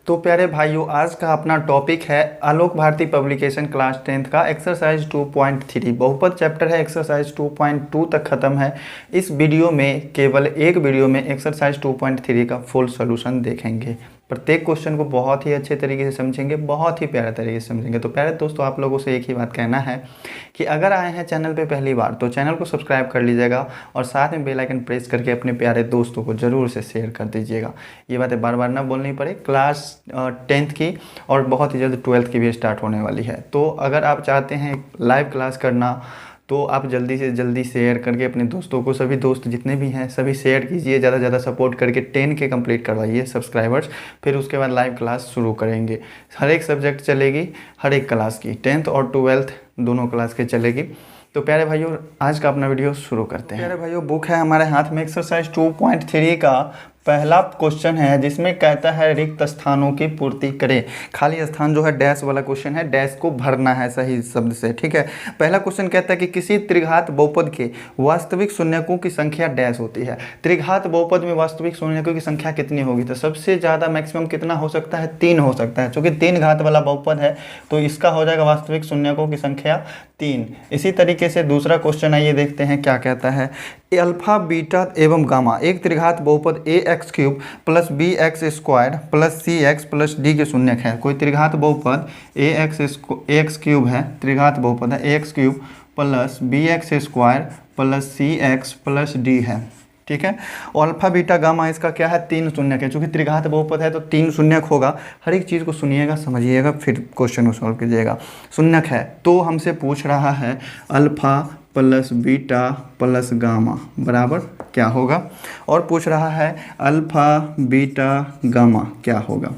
तो प्यारे भाइयों, आज का अपना टॉपिक है आलोक भारती पब्लिकेशन क्लास 10th का एक्सरसाइज 2.3 बहुपद चैप्टर है। एक्सरसाइज 2.2 तक ख़त्म है। इस वीडियो में केवल एक वीडियो में एक्सरसाइज 2.3 का फुल सॉल्यूशन देखेंगे। प्रत्येक क्वेश्चन को बहुत ही अच्छे तरीके से समझेंगे, बहुत ही प्यारे तरीके से समझेंगे। तो प्यारे दोस्तों, आप लोगों से एक ही बात कहना है कि अगर आए हैं चैनल पे पहली बार तो चैनल को सब्सक्राइब कर लीजिएगा और साथ में बेल आइकन प्रेस करके अपने प्यारे दोस्तों को ज़रूर से शेयर कर दीजिएगा। ये बातें बार बार ना बोलनी पड़े। क्लास 10th की और बहुत ही जल्द 12th की भी स्टार्ट होने वाली है। तो अगर आप चाहते हैं लाइव क्लास करना तो आप जल्दी से जल्दी शेयर करके अपने दोस्तों को, सभी दोस्त जितने भी हैं सभी शेयर कीजिए, ज़्यादा से ज़्यादा सपोर्ट करके 10 के कंप्लीट करवाइए सब्सक्राइबर्स। फिर उसके बाद लाइव क्लास शुरू करेंगे। हर एक सब्जेक्ट चलेगी, हर एक क्लास की 10th और 12th दोनों क्लास के चलेगी। तो प्यारे भाइयों, आज का अपना वीडियो शुरू करते हैं। प्यारे भाइयों, बुक है हमारे हाथ में। एक्सरसाइज 2.3 का पहला क्वेश्चन है जिसमें कहता है रिक्त स्थानों की पूर्ति करें। खाली स्थान जो है डैश वाला क्वेश्चन है, डैश को भरना है सही शब्द से, ठीक है। पहला क्वेश्चन कहता है कि किसी त्रिघात बहुपद के वास्तविक शून्यकों की संख्या डैश होती है। त्रिघात बहुपद में वास्तविक शून्यकों की संख्या कितनी होगी? तो सबसे ज़्यादा मैक्सिमम कितना हो सकता है? 3 हो सकता है। चूँकि 3 घात वाला बहुपद है तो इसका हो जाएगा वास्तविक शून्यकों की संख्या 3। इसी तरीके से दूसरा क्वेश्चन आइए देखते हैं क्या कहता है। अल्फा बीटा एवं गामा एक त्रिघात बहुपद ax³ plus bx² plus cx plus d के शून्यक है। कोई त्रिघात बहुपद ax³ है, त्रिघात बहुपद है ax³ plus bx² plus cx plus d है, ठीक है। और अल्फा बीटा गामा इसका क्या है? 3 शून्यक है। चूँकि त्रिघात बहुपद है तो 3 शून्यक होगा। हर एक चीज़ को सुनिएगा, समझिएगा, फिर क्वेश्चन को सॉल्व कीजिएगा। शून्यक है तो हमसे पूछ रहा है alpha plus beta plus gamma बराबर क्या होगा, और पूछ रहा है अल्फा बीटा गामा क्या होगा।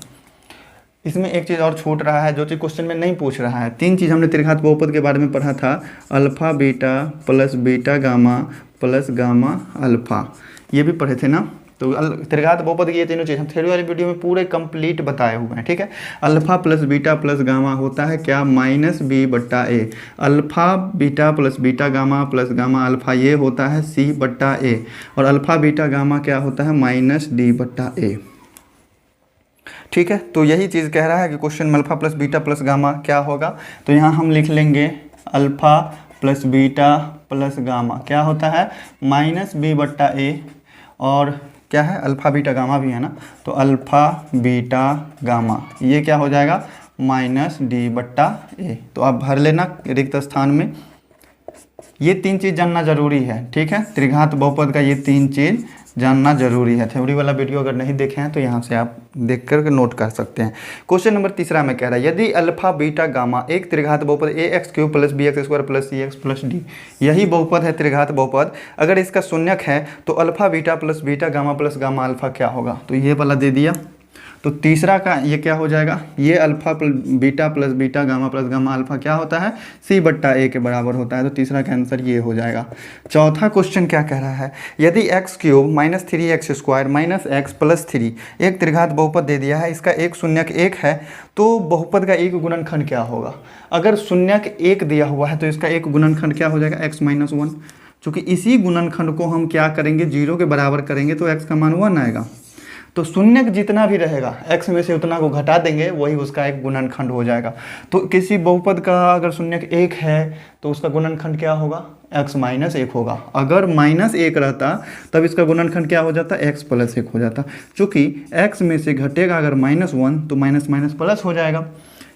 इसमें एक चीज़ और छूट रहा है जो चीज़ क्वेश्चन में नहीं पूछ रहा है। 3 चीज़ हमने त्रिघात बहुपद के बारे में पढ़ा था, alpha beta plus beta gamma plus gamma alpha, ये भी पढ़े थे ना। तो त्रिघात बहुपद की ये तीनों चीज़ हम थ्योरी वाली वीडियो में पूरे कंप्लीट बताए हुए हैं, ठीक है। Alpha plus beta plus gamma होता है क्या? -b/a। Alpha beta plus beta gamma plus gamma alpha ये होता है c/a। और अल्फा बीटा गामा क्या होता है? -d/a, ठीक है। तो यही चीज़ कह रहा है कि क्वेश्चन में alpha plus beta plus gamma क्या होगा। तो यहाँ हम लिख लेंगे alpha plus beta plus gamma क्या होता है? -b/a। और क्या है? अल्फ़ा बीटा गामा भी है ना, तो अल्फ़ा बीटा गामा ये क्या हो जाएगा? -d/a। तो आप भर लेना रिक्त स्थान में। ये 3 चीज़ जानना जरूरी है, ठीक है। त्रिघात बहुपद का ये 3 चीज़ जानना जरूरी है। थ्योरी वाला वीडियो अगर नहीं देखे हैं तो यहाँ से आप देख कर नोट कर सकते हैं। क्वेश्चन नंबर तीसरा में कह रहा है यदि अल्फा बीटा गामा एक त्रिघात बहुपद ax³ plus bx² plus cx plus d, यही बहुपद है त्रिघात बहुपद, अगर इसका शून्यक है तो alpha beta plus beta gamma plus gamma alpha क्या होगा? तो ये वाला दे दिया। तो तीसरा का ये क्या हो जाएगा? ये alpha beta plus beta gamma plus gamma alpha क्या होता है? c/a के बराबर होता है। तो तीसरा का आंसर ये हो जाएगा। चौथा क्वेश्चन क्या कह रहा है? यदि x³ -3x² -x प्लस 3 एक त्रिघात बहुपद दे दिया है, इसका एक शून्यक 1 है, तो बहुपद का एक गुणनखंड क्या होगा? अगर शून्यक 1 दिया हुआ है तो इसका एक गुणनखंड क्या हो जाएगा? x - 1। चूँकि इसी गुणनखंड को हम क्या करेंगे? 0 के बराबर करेंगे तो x का मान 1 आएगा। तो शून्यक जितना भी रहेगा x में से उतना को घटा देंगे, वही उसका एक गुणनखंड हो जाएगा। तो किसी बहुपद का अगर शून्यक 1 है तो उसका गुणनखंड क्या होगा? x - 1 होगा। अगर -1 रहता तब इसका गुणनखंड क्या हो जाता? x + 1 हो जाता। चूँकि x में से घटेगा अगर -1 तो माइनस माइनस प्लस हो जाएगा।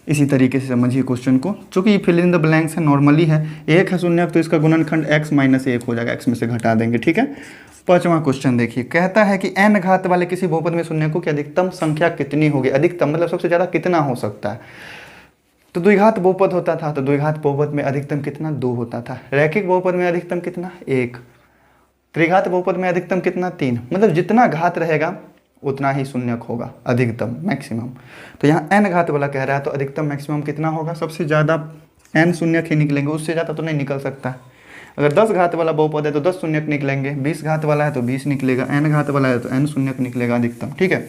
इसी तरीके से समझिए क्वेश्चन को। चूँकि फिल इन द ब्लैंक्स है, नॉर्मली है। 1 है शून्यक तो इसका गुणनखंड x - 1 हो जाएगा, x में से घटा देंगे, ठीक है। 5वां क्वेश्चन देखिए, कहता है कि n घात वाले किसी बहुपद में शून्यकों की अधिकतम संख्या कितनी होगी? अधिकतम मतलब सबसे ज़्यादा कितना हो सकता है? तो द्विघात बहुपद होता था तो द्विघात बहुपद में अधिकतम कितना? 2 होता था। रैखिक बहुपद में अधिकतम कितना? 1। त्रिघात बहुपद में अधिकतम कितना? 3। मतलब जितना घात रहेगा उतना ही शून्यक होगा, अधिकतम मैक्सिमम। तो यहाँ n घात वाला कह रहा है तो अधिकतम मैक्सिमम कितना होगा? सबसे ज़्यादा n शून्यक ही निकलेंगे, उससे ज़्यादा तो नहीं निकल सकता। अगर 10 घात वाला बहुपद है तो 10 शून्यक निकलेंगे, 20 घात वाला है तो 20 निकलेगा, n घात वाला है तो n शून्यक निकलेगा अधिकतम, ठीक है।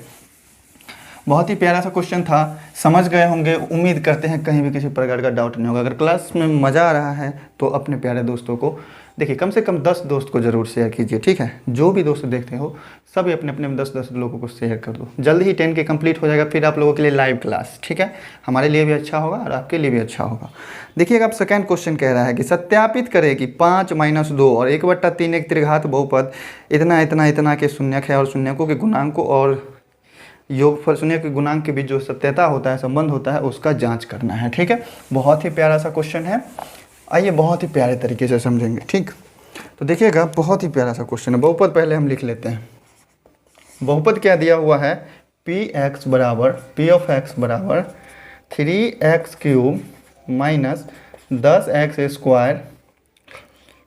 बहुत ही प्यारा सा क्वेश्चन था, समझ गए होंगे। उम्मीद करते हैं कहीं भी किसी प्रकार का डाउट नहीं होगा। अगर क्लास में मज़ा आ रहा है तो अपने प्यारे दोस्तों को देखिए कम से कम 10 दोस्त को ज़रूर शेयर कीजिए, ठीक है। जो भी दोस्त देखते हो सभी अपने अपने 10-10 लोगों को शेयर कर दो। जल्द ही 10 के कंप्लीट हो जाएगा, फिर आप लोगों के लिए लाइव क्लास, ठीक है। हमारे लिए भी अच्छा होगा और आपके लिए भी अच्छा होगा। देखिएगा, अब सेकंड क्वेश्चन कह रहा है कि सत्यापित करें कि 5 - 2 और 1/3 एक त्रिघात बहुपद इतना इतना इतना के शून्यक है और शून्यकों के गुणांक और योगफल शून्य के गुणांक के बीच जो सत्यता होता है, संबंध होता है, उसका जांच करना है, ठीक है। बहुत ही प्यारा सा क्वेश्चन है, आइए बहुत ही प्यारे तरीके से समझेंगे, ठीक। तो देखिएगा, बहुत ही प्यारा सा क्वेश्चन है। बहुपद पहले हम लिख लेते हैं। बहुपद क्या दिया हुआ है, P(x) बराबर P(x) बराबर 3x³ minus 10x²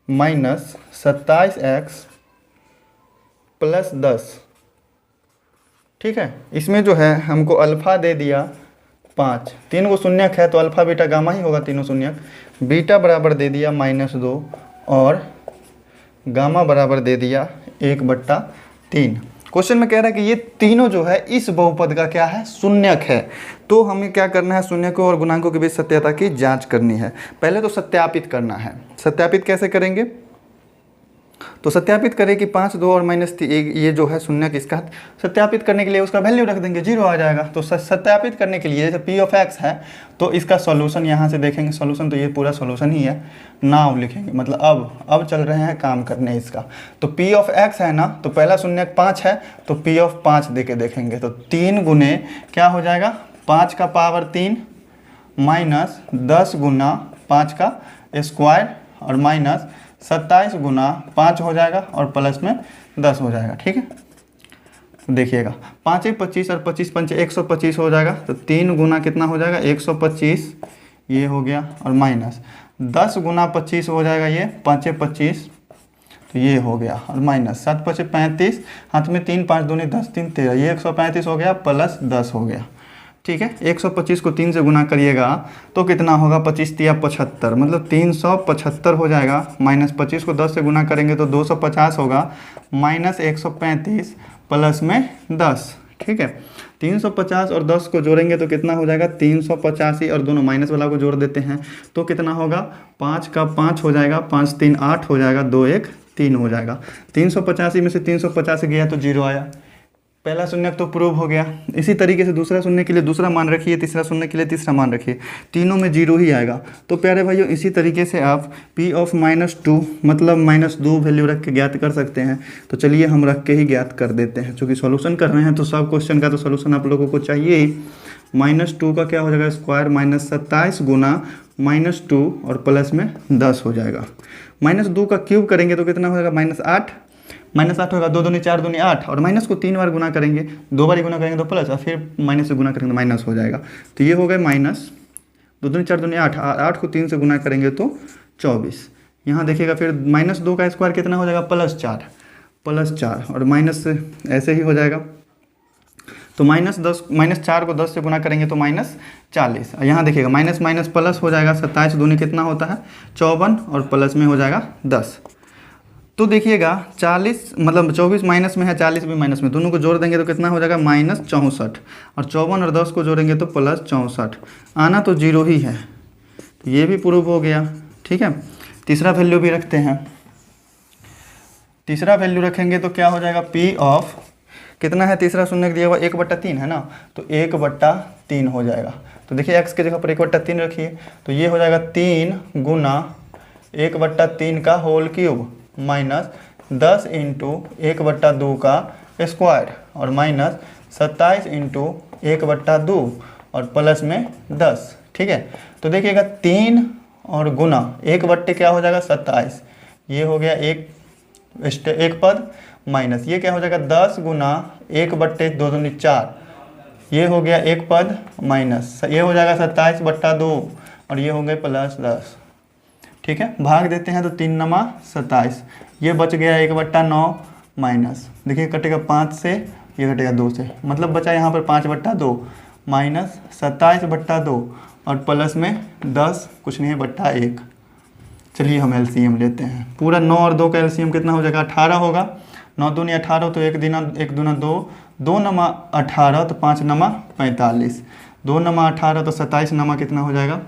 minus 27x plus 10, ठीक है। इसमें जो है हमको अल्फ़ा दे दिया 5, 3 को शून्यक है तो अल्फ़ा बीटा गामा ही होगा, तीनों शून्यक। बीटा बराबर दे दिया -2 और गामा बराबर दे दिया 1/3। क्वेश्चन में कह रहा है कि ये तीनों जो है इस बहुपद का क्या है, शून्यक है। तो हमें क्या करना है, शून्यकों और गुणांकों के बीच सत्यता की जांच करनी है। पहले तो सत्यापित करना है। सत्यापित कैसे करेंगे, तो सत्यापित करें कि 5, 2 और -3 ये जो है शून्यक, इसका सत्यापित करने के लिए उसका वैल्यू रख देंगे, 0 आ जाएगा। तो सत्यापित करने के लिए जैसे P(x) है तो इसका सॉल्यूशन यहाँ से देखेंगे। सॉल्यूशन तो ये पूरा सॉल्यूशन ही है, नाउ लिखेंगे, मतलब अब चल रहे हैं काम करने इसका। तो P(x) है ना, तो पहला शून्यक 5 है तो P(5) दे के देखेंगे। तो 3 गुने क्या हो जाएगा, 5 का पावर 3 माइनस 10 गुना 5 का स्क्वायर और माइनस 27 गुना 5 हो जाएगा और प्लस में 10 हो जाएगा, ठीक है। देखिएगा 5 × 25 और 25 × 5 125 हो जाएगा। तो 3 गुना कितना हो जाएगा, 125 ये हो गया और माइनस 10 गुना 25 हो जाएगा, ये 5 × 25 तो ये हो गया और माइनस 7 × 5 = 35, हाथ में 3 5 दूनी 10 3 13, ये 135 हो गया प्लस 10 हो गया, ठीक है। 125 को 3 से गुना करिएगा तो कितना होगा, 25 × 3 = 75, मतलब 375 हो जाएगा। माइनस 25 को 10 से गुना करेंगे तो 250 होगा, माइनस 135 प्लस में 10, ठीक है। 350 और 10 को जोड़ेंगे तो कितना हो जाएगा, 385 और दोनों माइनस वाला को जोड़ देते हैं तो कितना होगा, 5 का 5 हो जाएगा, 5 3 8 हो जाएगा, 2 1 3 हो जाएगा। 385 में से 385 गया तो 0 आया। पहला शून्यक तो प्रूव हो गया। इसी तरीके से दूसरा शून्य के लिए दूसरा मान रखिए, तीसरा शून्य के लिए तीसरा मान रखिए, तीनों में 0 ही आएगा। तो प्यारे भाइयों, इसी तरीके से आप P(-2) मतलब -2 वैल्यू रख के ज्ञात कर सकते हैं। तो चलिए हम रख के ही ज्ञात कर देते हैं, क्योंकि सॉल्यूशन कर रहे हैं तो सब क्वेश्चन का तो सॉल्यूशन आप लोगों को चाहिए ही। -2 का क्या हो जाएगा, स्क्वायर माइनस 27 गुना -2 और प्लस में 10 हो जाएगा। -2 का क्यूब करेंगे तो कितना हो जाएगा, -8 होगा, 2 दूनी 4 दूनी 8 और माइनस को 3 बार गुना करेंगे, 2 बार गुना करेंगे तो प्लस और फिर माइनस से गुना करेंगे तो माइनस हो जाएगा। तो ये हो गए माइनस, 2 दूनी 4 दूनी 8, 8 को 3 से गुना करेंगे तो 24। यहाँ देखिएगा फिर -2 का स्क्वायर कितना हो जाएगा, +4 और माइनस से ऐसे ही हो जाएगा। तो -4 को 10 से गुना करेंगे तो -40। यहाँ देखिएगा माइनस माइनस प्लस हो जाएगा, 27 दूनी कितना होता है 54 और प्लस में हो जाएगा 10। तो देखिएगा 40 मतलब 24 माइनस में है, 40 भी माइनस में, दोनों को जोड़ देंगे तो कितना हो जाएगा -64 और 54 और 10 को जोड़ेंगे तो +64। आना तो 0 ही है, तो ये भी प्रूव हो गया, ठीक है। तीसरा वैल्यू भी रखते हैं। तीसरा वैल्यू रखेंगे तो क्या हो जाएगा, P ऑफ कितना है, तीसरा शून्य दिया हुआ 1/3 है ना, तो 1/3 हो जाएगा। तो देखिए x के जगह पर 1/3 रखिए तो ये हो जाएगा 3 गुना 1/3 का होल क्यूब माइनस 10 × 1/2 का स्क्वायर और माइनस 27 × 1/2 और प्लस में 10, ठीक है। तो देखिएगा 3 और गुना 1/, क्या हो जाएगा 27, ये हो गया एक पद माइनस ये क्या हो जाएगा 10 गुना 1/2 दूनी 4, ये हो गया एक पद माइनस ये हो जाएगा 27/2 और ये हो गए +10, ठीक है। भाग देते हैं तो 3 9 27, ये बच गया 1/9 माइनस, देखिए कटेगा 5 से, ये कटेगा 2 से, मतलब बचा यहाँ पर 5/2 माइनस 27/2 और प्लस में 10 कुछ नहीं है /1। चलिए हम एलसीएम लेते हैं। पूरा 9 और 2 का एलसीएम कितना हो जाएगा 18 होगा। 9 दूनी 18 तो 1 दूना 2, 2 9 18 तो 5 9 45, 2 9 18 तो 27 9 कितना हो जाएगा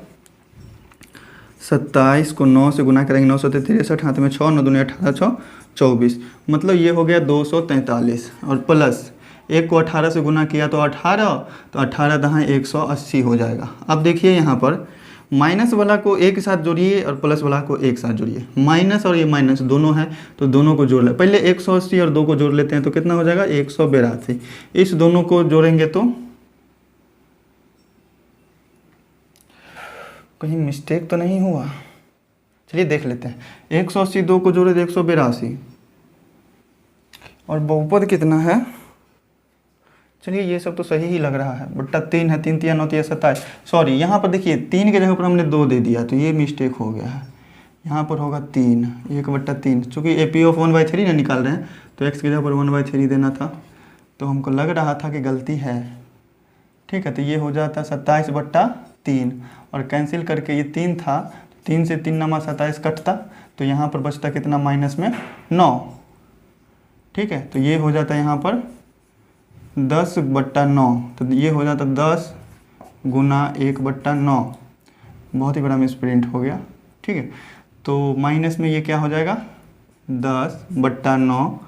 27 को 9 से गुना करेंगे, 9 से 63, हाथ में 6, 9 दूनी 18, 6 24, मतलब ये हो गया 243। और प्लस 1 को 18 से गुना किया तो 18, तो 18 दहाई 180 हो जाएगा। अब देखिए यहाँ पर माइनस वाला को एक साथ जोड़िए और प्लस वाला को एक साथ जोड़िए। माइनस और ये माइनस दोनों है तो दोनों को जोड़ ले। पहले 180 और 2 को जोड़ लेते हैं तो कितना हो जाएगा 182। इस दोनों को जोड़ेंगे तो कहीं मिस्टेक तो नहीं हुआ, चलिए देख लेते हैं। 180 2 को जोड़े तो 182 और बहुपद कितना है, चलिए ये सब तो सही ही लग रहा है, बट्टा 3 है, 3 3 9 3 27। सॉरी यहाँ पर देखिए 3 के जगह पर हमने 2 दे दिया तो ये मिस्टेक हो गया है। यहाँ पर होगा 3, 1/3, चूँकि AP ऑफ 1/3 ना निकाल रहे हैं तो x की जगह पर 1/3 देना था, तो हमको लग रहा था कि गलती है। ठीक है, तो ये हो जाता 27/3 और कैंसिल करके ये 3 था, 3 से 3 नमा 27 कटता, तो यहाँ पर बचता कितना माइनस में 9। ठीक है, तो ये हो जाता यहाँ पर 10/9, तो ये हो जाता 10 गुना 1/9। बहुत ही बड़ा मिसप्रिंट हो गया। ठीक है, तो माइनस में ये क्या हो जाएगा 10/9,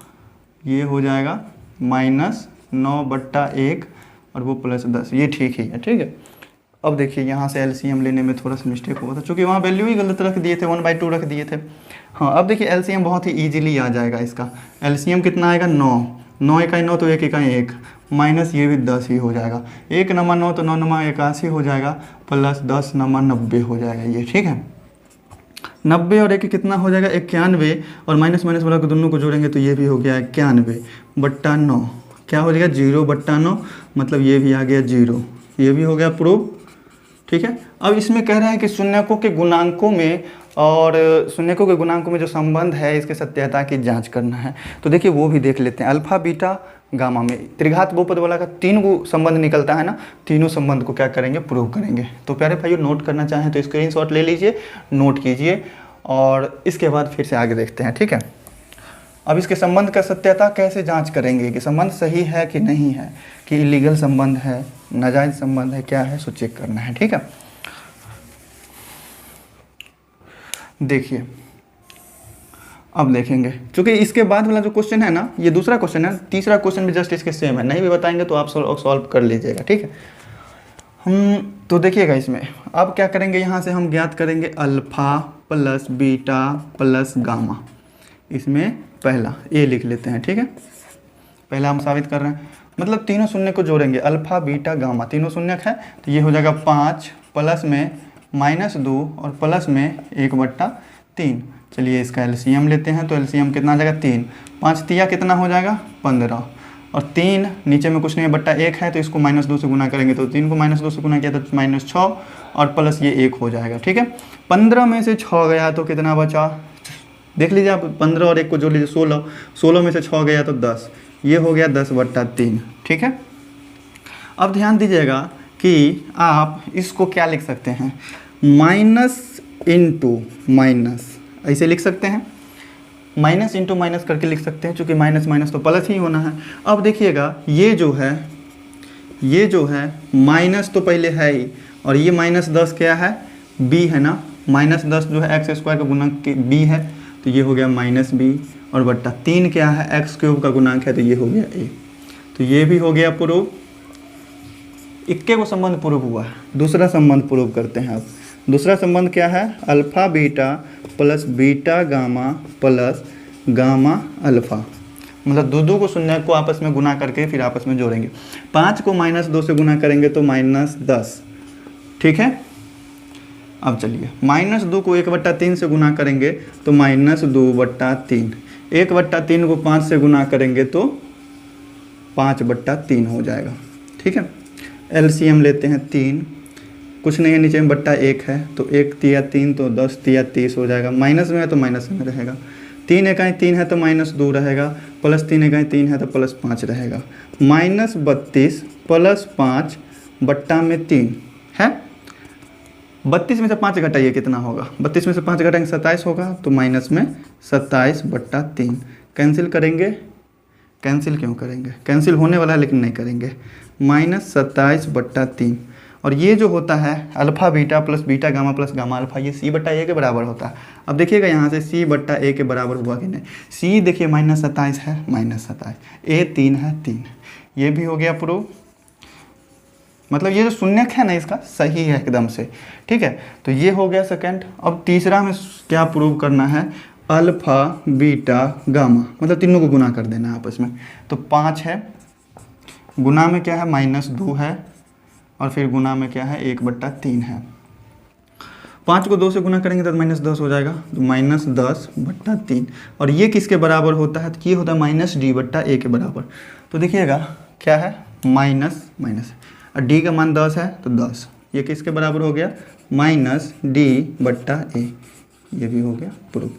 ये हो जाएगा -9/1 और वो +10, ये ठीक ही है। ठीक है, अब देखिए यहाँ से LCM लेने में थोड़ा सा मिस्टेक हुआ था, चूँकि वहाँ वैल्यू ही गलत रख दिए थे, 1/2 रख दिए थे। हाँ, अब देखिए LCM बहुत ही ईजिली आ जाएगा इसका। LCM कितना आएगा 9, 9 इकाई 9 तो 1 इकाई 1, माइनस ये भी 10 ही हो जाएगा। 1 नमा 9 तो 9 नमा 81 हो जाएगा, प्लस 10 नमा 90 हो जाएगा ये। ठीक है, 90 और 1 कितना हो जाएगा 91, और माइनस माइनस वाला को दोनों को जोड़ेंगे तो ये भी हो गया 91/9, क्या हो जाएगा 0/9, मतलब ये भी आ गया 0, ये भी हो गया प्रूफ। ठीक है, अब इसमें कह रहे हैं कि शून्यकों के गुणांकों में और शून्यकों के गुणांकों में जो संबंध है इसके सत्यता की जांच करना है। तो देखिए वो भी देख लेते हैं। अल्फा बीटा गामा में त्रिघात बहुपद वाला का 3 गो संबंध निकलता है ना, तीनों संबंध को क्या करेंगे प्रूव करेंगे। तो प्यारे भाइयों नोट करना चाहें तो स्क्रीनशॉट ले लीजिए, नोट कीजिए और इसके बाद फिर से आगे देखते हैं। ठीक है, अब इसके संबंध का सत्यता कैसे जांच करेंगे कि संबंध सही है कि नहीं है, कि इलीगल संबंध है, नाजायज संबंध है, क्या है, सो चेक करना है। ठीक है, देखिए अब देखेंगे, क्योंकि इसके बाद वाला जो क्वेश्चन है ना ये दूसरा क्वेश्चन है, तीसरा क्वेश्चन भी जस्ट इसके सेम है, नहीं भी बताएंगे तो आप सॉल्व कर लीजिएगा। ठीक है, हम तो देखिएगा इसमें अब क्या करेंगे, यहाँ से हम ज्ञात करेंगे alpha plus beta plus gamma. इसमें पहला ए लिख लेते हैं। ठीक है, पहला हम साबित कर रहे हैं, मतलब तीनों शून्य को जोड़ेंगे, अल्फा बीटा गामा तीनों शून्य है, तो ये हो जाएगा 5 प्लस में -2 और प्लस में 1/3। चलिए इसका LCM लेते हैं, तो LCM कितना आ जाएगा 3, 5 तिया कितना हो जाएगा 15, और 3 नीचे में कुछ नहीं है /1 है, तो इसको -2 से गुना करेंगे, तो 3 को -2 से गुना किया तो -6 और प्लस ये 1 हो जाएगा। ठीक है, 15 में से 6 गया तो कितना बचा, देख लीजिए आप, 15 और 1 को जोड़ लीजिए 16, 16 में से 6 गया तो 10, ये हो गया 10/3। ठीक है, अब ध्यान दीजिएगा कि आप इसको क्या लिख सकते हैं, माइनस इंटू माइनस, ऐसे लिख सकते हैं, माइनस इंटू माइनस करके लिख सकते हैं, क्योंकि माइनस माइनस तो प्लस ही होना है। अब देखिएगा ये जो है माइनस तो पहले है ही, और ये -10 क्या है b है ना, -10 जो है x² का गुणांक b है, तो ये हो गया -b, और बट्टा 3 क्या है x³ का गुणांक है, तो ये हो गया a। तो ये भी हो गया प्रूफ, इक्के को संबंध प्रूव हुआ है। दूसरा संबंध प्रूव करते हैं। अब दूसरा संबंध क्या है, alpha beta plus beta gamma plus gamma alpha, मतलब दो को शून्य को आपस में गुना करके फिर आपस में जोड़ेंगे। 5 को -2 से गुना करेंगे तो -10। ठीक है, अब चलिए -2 को 1/3 से गुना करेंगे तो -2/3, 1/3 को 5 से गुना करेंगे तो 5/3 हो जाएगा। ठीक है, LCM लेते हैं 3, कुछ नहीं है नीचे में /1 है, तो 1 तिया 3 तो 10 तिया 30 हो जाएगा, माइनस में है तो माइनस में रहेगा, 3 इकाई 3 है तो -2 रहेगा, प्लस 3 इकाई 3 है तो +5 रहेगा, -32 प्लस 5 बट्टा में 3 है। 32 में से 5 घटाइए कितना होगा, 32 में से 5 घटाएंगे 27 होगा, तो माइनस में 27/3। कैंसिल करेंगे, कैंसिल क्यों करेंगे, कैंसिल होने वाला है लेकिन नहीं करेंगे, -27/3, और ये जो होता है alpha beta plus beta gamma plus gamma alpha, ये सी बट्टा ए के बराबर होता है। अब देखिएगा यहाँ से सी बट्टा ए के बराबर हुआ कि नहीं। सी देखिए -27 है, -27, ए 3 है, 3, ये भी हो गया प्रूव। मतलब ये जो शून्यक है ना इसका सही है एकदम से, ठीक है। तो ये हो गया सेकंड। अब तीसरा में क्या प्रूव करना है, अल्फ़ा बीटा गामा, मतलब तीनों को गुना कर देना है आपस में। तो 5 है, गुना में क्या है -2 है, और फिर गुना में क्या है 1/3 है। 5 को 2 से गुना करेंगे तो -10 हो जाएगा, तो -10/3। और ये किसके बराबर होता है, तो ये होता है -d/a के बराबर। तो देखिएगा क्या है माइनस माइनस, और d का मान 10 है तो 10, ये किसके बराबर हो गया -d/a, ये भी हो गया प्रूफ।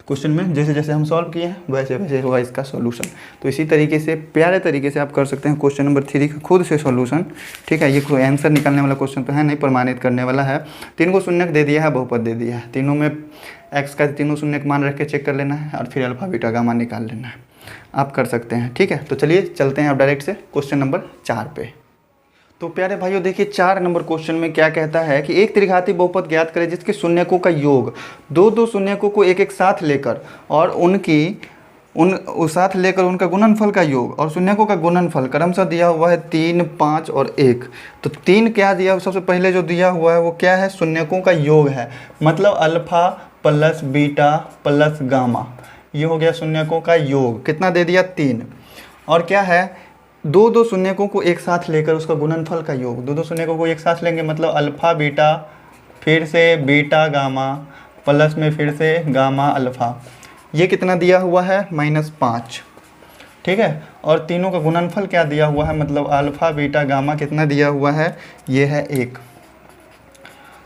क्वेश्चन में जैसे जैसे हम सॉल्व किए हैं वैसे वैसे होगा इसका सॉल्यूशन। तो इसी तरीके से प्यारे तरीके से आप कर सकते हैं क्वेश्चन नंबर 3 का खुद से सॉल्यूशन, ठीक है। ये कोई आंसर निकालने वाला क्वेश्चन तो है नहीं, प्रमाणित करने वाला है। 3 को शून्यक दे दिया है, बहुपद दे दिया है, तीनों में x का तीनों शून्यक मान रख के चेक कर लेना है और फिर अल्फा बीटा गामा निकाल लेना है। आप कर सकते हैं, ठीक है। तो चलिए चलते हैं अब डायरेक्ट से क्वेश्चन नंबर 4 पे। तो प्यारे भाइयों देखिए 4 नंबर क्वेश्चन में क्या कहता है कि एक त्रिघाती बहुपद ज्ञात करें जिसके शून्यकों का योग दो शून्यकों को एक एक साथ लेकर और साथ लेकर उनका गुणनफल का योग और शून्यकों का गुणनफल क्रमशः दिया हुआ है 3, 5 और 1। तो 3 क्या दिया, सबसे पहले जो दिया हुआ है वो क्या है, शून्यकों का योग है, मतलब alpha plus beta plus gamma, ये हो गया शून्यकों का योग। कितना दे दिया 3। और क्या है, दो शून्यकों को एक साथ लेकर उसका गुणनफल का योग, दो शून्यकों को एक साथ लेंगे मतलब अल्फ़ा बीटा फिर से बीटा गामा प्लस में फिर से गामा अल्फ़ा, ये कितना दिया हुआ है -5, ठीक है। और तीनों का गुणनफल क्या दिया हुआ है, मतलब अल्फ़ा बीटा गामा कितना दिया हुआ है, ये है 1।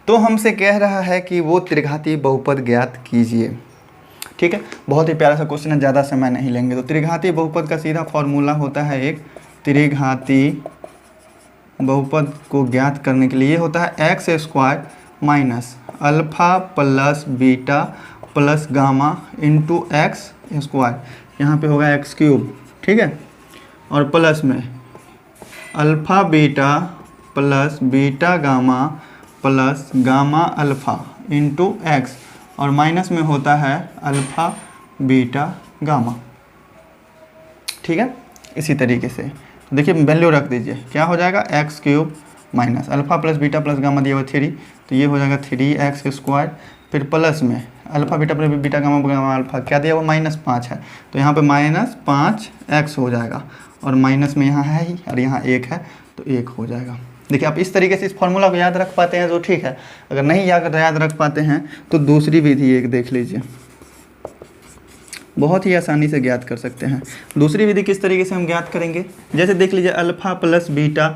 तो हमसे कह रहा है कि वो त्रिघाती बहुपद ज्ञात कीजिए, ठीक है। बहुत ही प्यारा सा क्वेश्चन है, ज़्यादा समय नहीं लेंगे। तो त्रिघाती बहुपद का सीधा फॉर्मूला होता है एक त्रिघाती बहुपद को ज्ञात करने के लिए होता है x² minus alpha plus beta plus gamma into x², यहाँ पे होगा x³, ठीक है। और प्लस में alpha beta plus beta gamma plus gamma alpha into x, और माइनस में होता है अल्फ़ा बीटा गामा, ठीक है। इसी तरीके से देखिए वैल्यू रख दीजिए, क्या हो जाएगा x³ minus alpha plus beta plus gamma दिया हुआ 3, तो ये हो जाएगा 3x², फिर प्लस में alpha beta plus beta gamma gamma alpha क्या दिया हुआ -5 है, तो यहाँ पे -5x हो जाएगा, और माइनस में यहाँ है ही और यहाँ 1 है तो 1 हो जाएगा। देखिए आप इस तरीके से इस फॉर्मूला को याद रख पाते हैं तो ठीक है, अगर नहीं याद रख पाते हैं तो दूसरी विधि एक देख लीजिए, बहुत ही आसानी से ज्ञात कर सकते हैं। दूसरी विधि किस तरीके से हम ज्ञात करेंगे, जैसे देख लीजिए alpha plus beta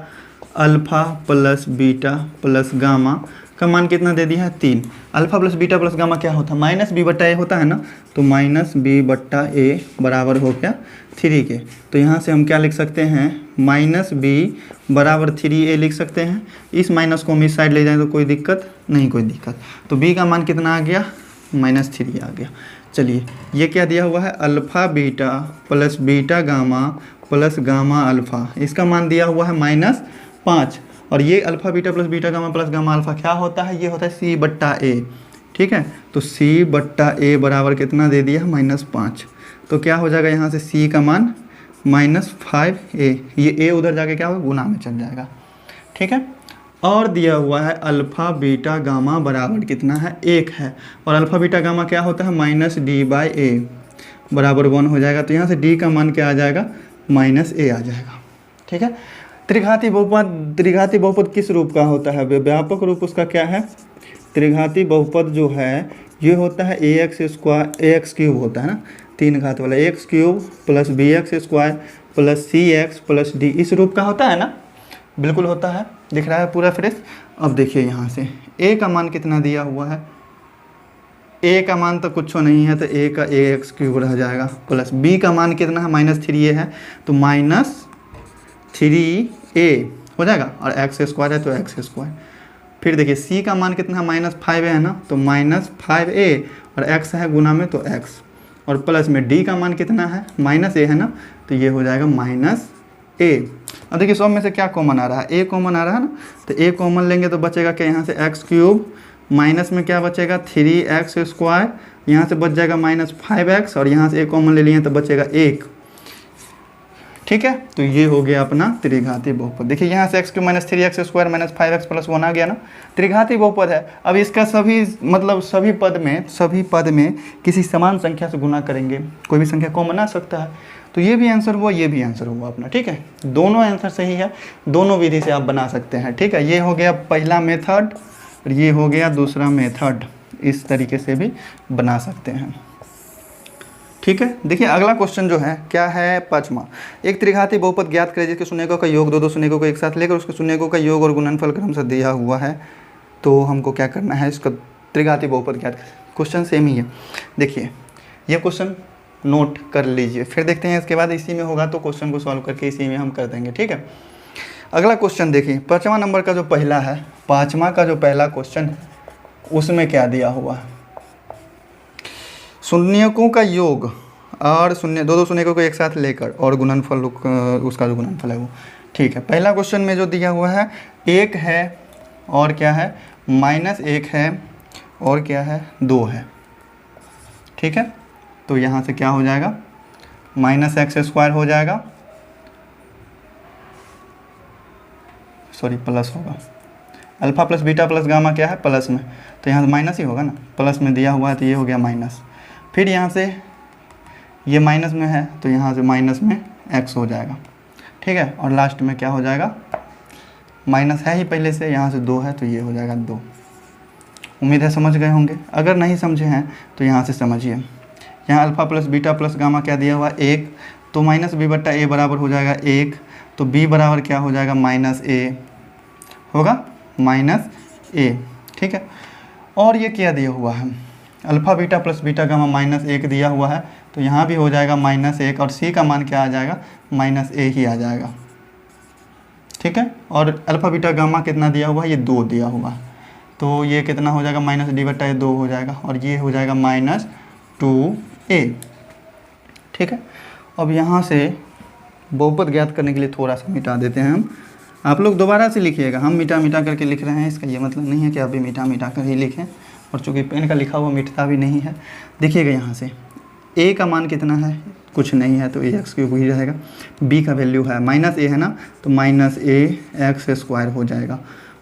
plus gamma का मान कितना दे दिया है 3। Alpha plus beta plus gamma क्या होता है -b/a होता है ना, तो -b/a बराबर हो गया 3 के। तो यहाँ से हम क्या लिख सकते हैं, -b बराबर 3a लिख सकते हैं। इस माइनस को हम इस साइड ले जाएं तो कोई दिक्कत नहीं, कोई दिक्कत। तो b का मान कितना आ गया, -3 आ गया। चलिए ये क्या दिया हुआ है, alpha beta plus beta gamma plus gamma alpha, इसका मान दिया हुआ है -5, और ये alpha beta plus beta gamma plus gamma alpha क्या होता है, ये होता है c/a, ठीक है। तो c/a बराबर कितना दे दिया -5, तो क्या हो जाएगा यहाँ से c का मान -5a, ये a उधर जाके क्या होगा गुना में चल जाएगा, ठीक है। और दिया हुआ है अल्फ़ा बीटा गामा बराबर कितना है 1 है, और अल्फ़ा बीटा गामा क्या होता है -d/a बराबर 1 हो जाएगा। तो यहाँ से d का मान क्या आ जाएगा -a आ जाएगा, ठीक है। त्रिघाती बहुपद किस रूप का होता है, व्यापक रूप उसका क्या है, त्रिघाती बहुपद जो है ये होता है ax³ होता है ना, 3 घात वाला, x³ plus bx² plus cx plus d, इस रूप का होता है ना, बिल्कुल होता है, दिख रहा है पूरा फ्रेश। अब देखिए यहाँ से a का मान कितना दिया हुआ है, a का मान तो कुछ नहीं है, तो a का ax³ रह जाएगा, प्लस b का मान कितना है -3a है, तो -3a हो जाएगा, और x² है तो x²। फिर देखिए c का मान कितना है -5a है ना, तो -5a, और x है गुना में तो x, और प्लस में d का मान कितना है -a है ना, तो ये हो जाएगा ए। अब देखिए सब में से क्या कॉमन आ रहा है, ए कॉमन आ रहा है ना, तो ए कॉमन लेंगे तो बचेगा क्या, यहाँ से एक्स क्यूब माइनस में क्या बचेगा 3x², यहाँ से बच जाएगा -5x, और यहाँ से ए कॉमन ले लिए तो बचेगा 1। ठीक है, तो ये हो गया अपना त्रिघाती बहुपद। देखिए यहाँ से x³ - 3x² - 5x + 1 आ गया ना, त्रिघाती बहुपद है। अब इसका सभी मतलब सभी पद में किसी समान संख्या से गुना करेंगे, कोई भी संख्या कॉमन आ सकता है, तो ये भी आंसर हुआ, ये भी आंसर हुआ अपना। ठीक है, दोनों आंसर सही है, दोनों विधि से आप बना सकते हैं। ठीक है, ये हो गया पहला मेथड और ये हो गया दूसरा मेथड, इस तरीके से भी बना सकते हैं। ठीक है, देखिए अगला क्वेश्चन जो है क्या है, 5वां। एक त्रिघाती बहुपद ज्ञात करें जिसके शून्यकों का योग दो शून्यकों को एक साथ लेकर उसके शून्यकों का योग और गुणनफल क्रमशः दिया हुआ है। तो हमको क्या करना है, इसका त्रिघाती बहुपद ज्ञात करें। क्वेश्चन सेम ही है, देखिए ये क्वेश्चन नोट कर लीजिए, फिर देखते हैं इसके बाद इसी में होगा तो क्वेश्चन को सॉल्व करके इसी में हम कर देंगे। ठीक है, अगला क्वेश्चन देखिए 5वां नंबर का जो पहला है, 5वां का जो पहला क्वेश्चन है उसमें क्या दिया हुआ है, शून्यकों का योग और दो शून्यकों को एक साथ लेकर और गुणनफल उसका जो गुणनफल है वो। ठीक है, पहला क्वेश्चन में जो दिया हुआ है 1 है और क्या है -1 है और क्या है 2 है। ठीक है, तो यहाँ से क्या हो जाएगा -x² हो जाएगा, सॉरी प्लस होगा, alpha plus beta plus gamma क्या है प्लस में, तो यहाँ से माइनस ही होगा ना, प्लस में दिया हुआ है तो ये हो गया माइनस, फिर यहाँ से ये माइनस में है तो यहाँ से माइनस में x हो जाएगा। ठीक है, और लास्ट में क्या हो जाएगा, माइनस है ही पहले से, यहाँ से 2 है तो ये हो जाएगा 2। उम्मीद है समझ गए होंगे, अगर नहीं समझे हैं तो यहाँ से समझिए। यहाँ alpha plus beta plus gamma क्या दिया हुआ 1, तो -b/a बराबर हो जाएगा 1, तो b बराबर क्या हो जाएगा -a होगा, -a। ठीक है, और ये क्या दिया हुआ है, alpha beta plus beta gamma -1 दिया हुआ है, तो यहाँ भी हो जाएगा -1 और c का मान क्या आ जाएगा -a ही आ जाएगा। ठीक है, और अल्फ़ा बीटा गामा कितना दिया हुआ है, ये 2 दिया हुआ है, तो ये कितना हो जाएगा -d/2 हो जाएगा और ये हो जाएगा -2a। ठीक है, अब यहाँ से बहुपद ज्ञात करने के लिए थोड़ा सा मिटा देते हैं हम, आप लोग दोबारा से लिखिएगा, हम मिटा करके लिख रहे हैं, इसका ये मतलब नहीं है कि आप भी मिटा कर ही लिखें, और चूँकि पेन का लिखा हुआ मिटता भी नहीं है। देखिएगा यहाँ से a का मान कितना है, कुछ नहीं है तो ax³ ही रहेगा, b का वैल्यू है -a है ना, तो -a(x²) हो जाएगा,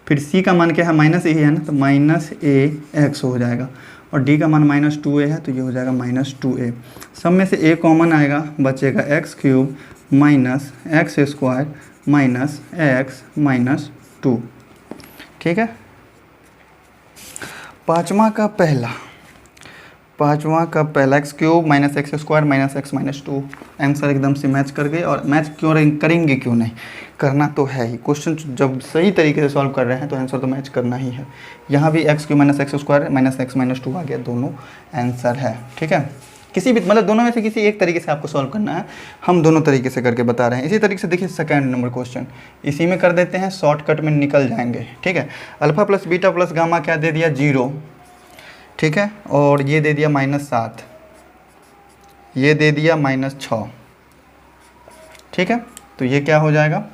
फिर c का मान क्या है -a ही है ना, तो -ax हो जाएगा, और d का मान -2a है तो ये हो जाएगा -2a। सब में से a कॉमन आएगा, बचेगा x³ -x² -x -2। ठीक है, पाँचवा का पहला x³ -x² -x -2 आंसर एकदम से मैच कर गए, और मैच क्यों करेंगे, क्यों नहीं करना तो है ही, क्वेश्चन जब सही तरीके से सॉल्व कर रहे हैं तो आंसर तो मैच करना ही है। यहाँ भी x³ -x² -x -2 आ गया, दोनों आंसर है। ठीक है, किसी भी मतलब दोनों में से किसी एक तरीके से आपको सॉल्व करना है, हम दोनों तरीके से करके बता रहे हैं। इसी तरीके से देखिए सेकंड नंबर क्वेश्चन, इसी में कर देते हैं, शॉर्टकट में निकल जाएंगे। ठीक है, alpha plus beta plus gamma क्या दे दिया 0, ठीक है, और ये दे दिया -7, ये दे दिया -6। ठीक है, तो ये क्या हो जाएगा,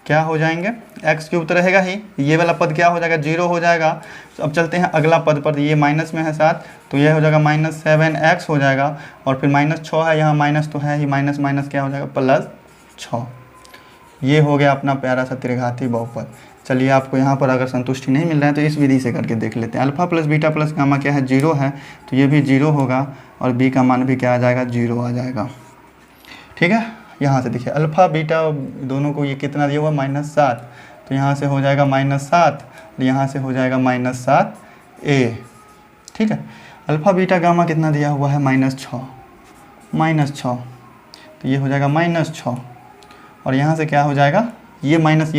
क्या हो जाएंगे, x³ तो रहेगा ही, ये वाला पद क्या हो जाएगा 0 हो जाएगा। तो अब चलते हैं अगला पद पर, ये माइनस में है 7 तो ये हो जाएगा -7x हो जाएगा, और फिर -6 है, यहाँ माइनस तो है ही, माइनस माइनस क्या हो जाएगा +6। ये हो गया अपना प्यारा सा त्रिघाती बहुपद। चलिए, आपको यहाँ पर अगर संतुष्टि नहीं मिल रहा है तो इस विधि से करके देख लेते हैं। Alpha plus beta plus gamma क्या है 0 है, तो ये भी 0 होगा, और b का मान भी क्या आ जाएगा 0 आ जाएगा। ठीक है, यहाँ से देखिए अल्फ़ा बीटा दोनों को ये कितना दिया हुआ -7, तो यहाँ से हो जाएगा -7 और यहाँ से हो जाएगा -7a। ठीक है, अल्फ़ा बीटा गामा कितना दिया हुआ है -6, तो ये हो जाएगा -6, और यहाँ से क्या हो जाएगा, ये माइनस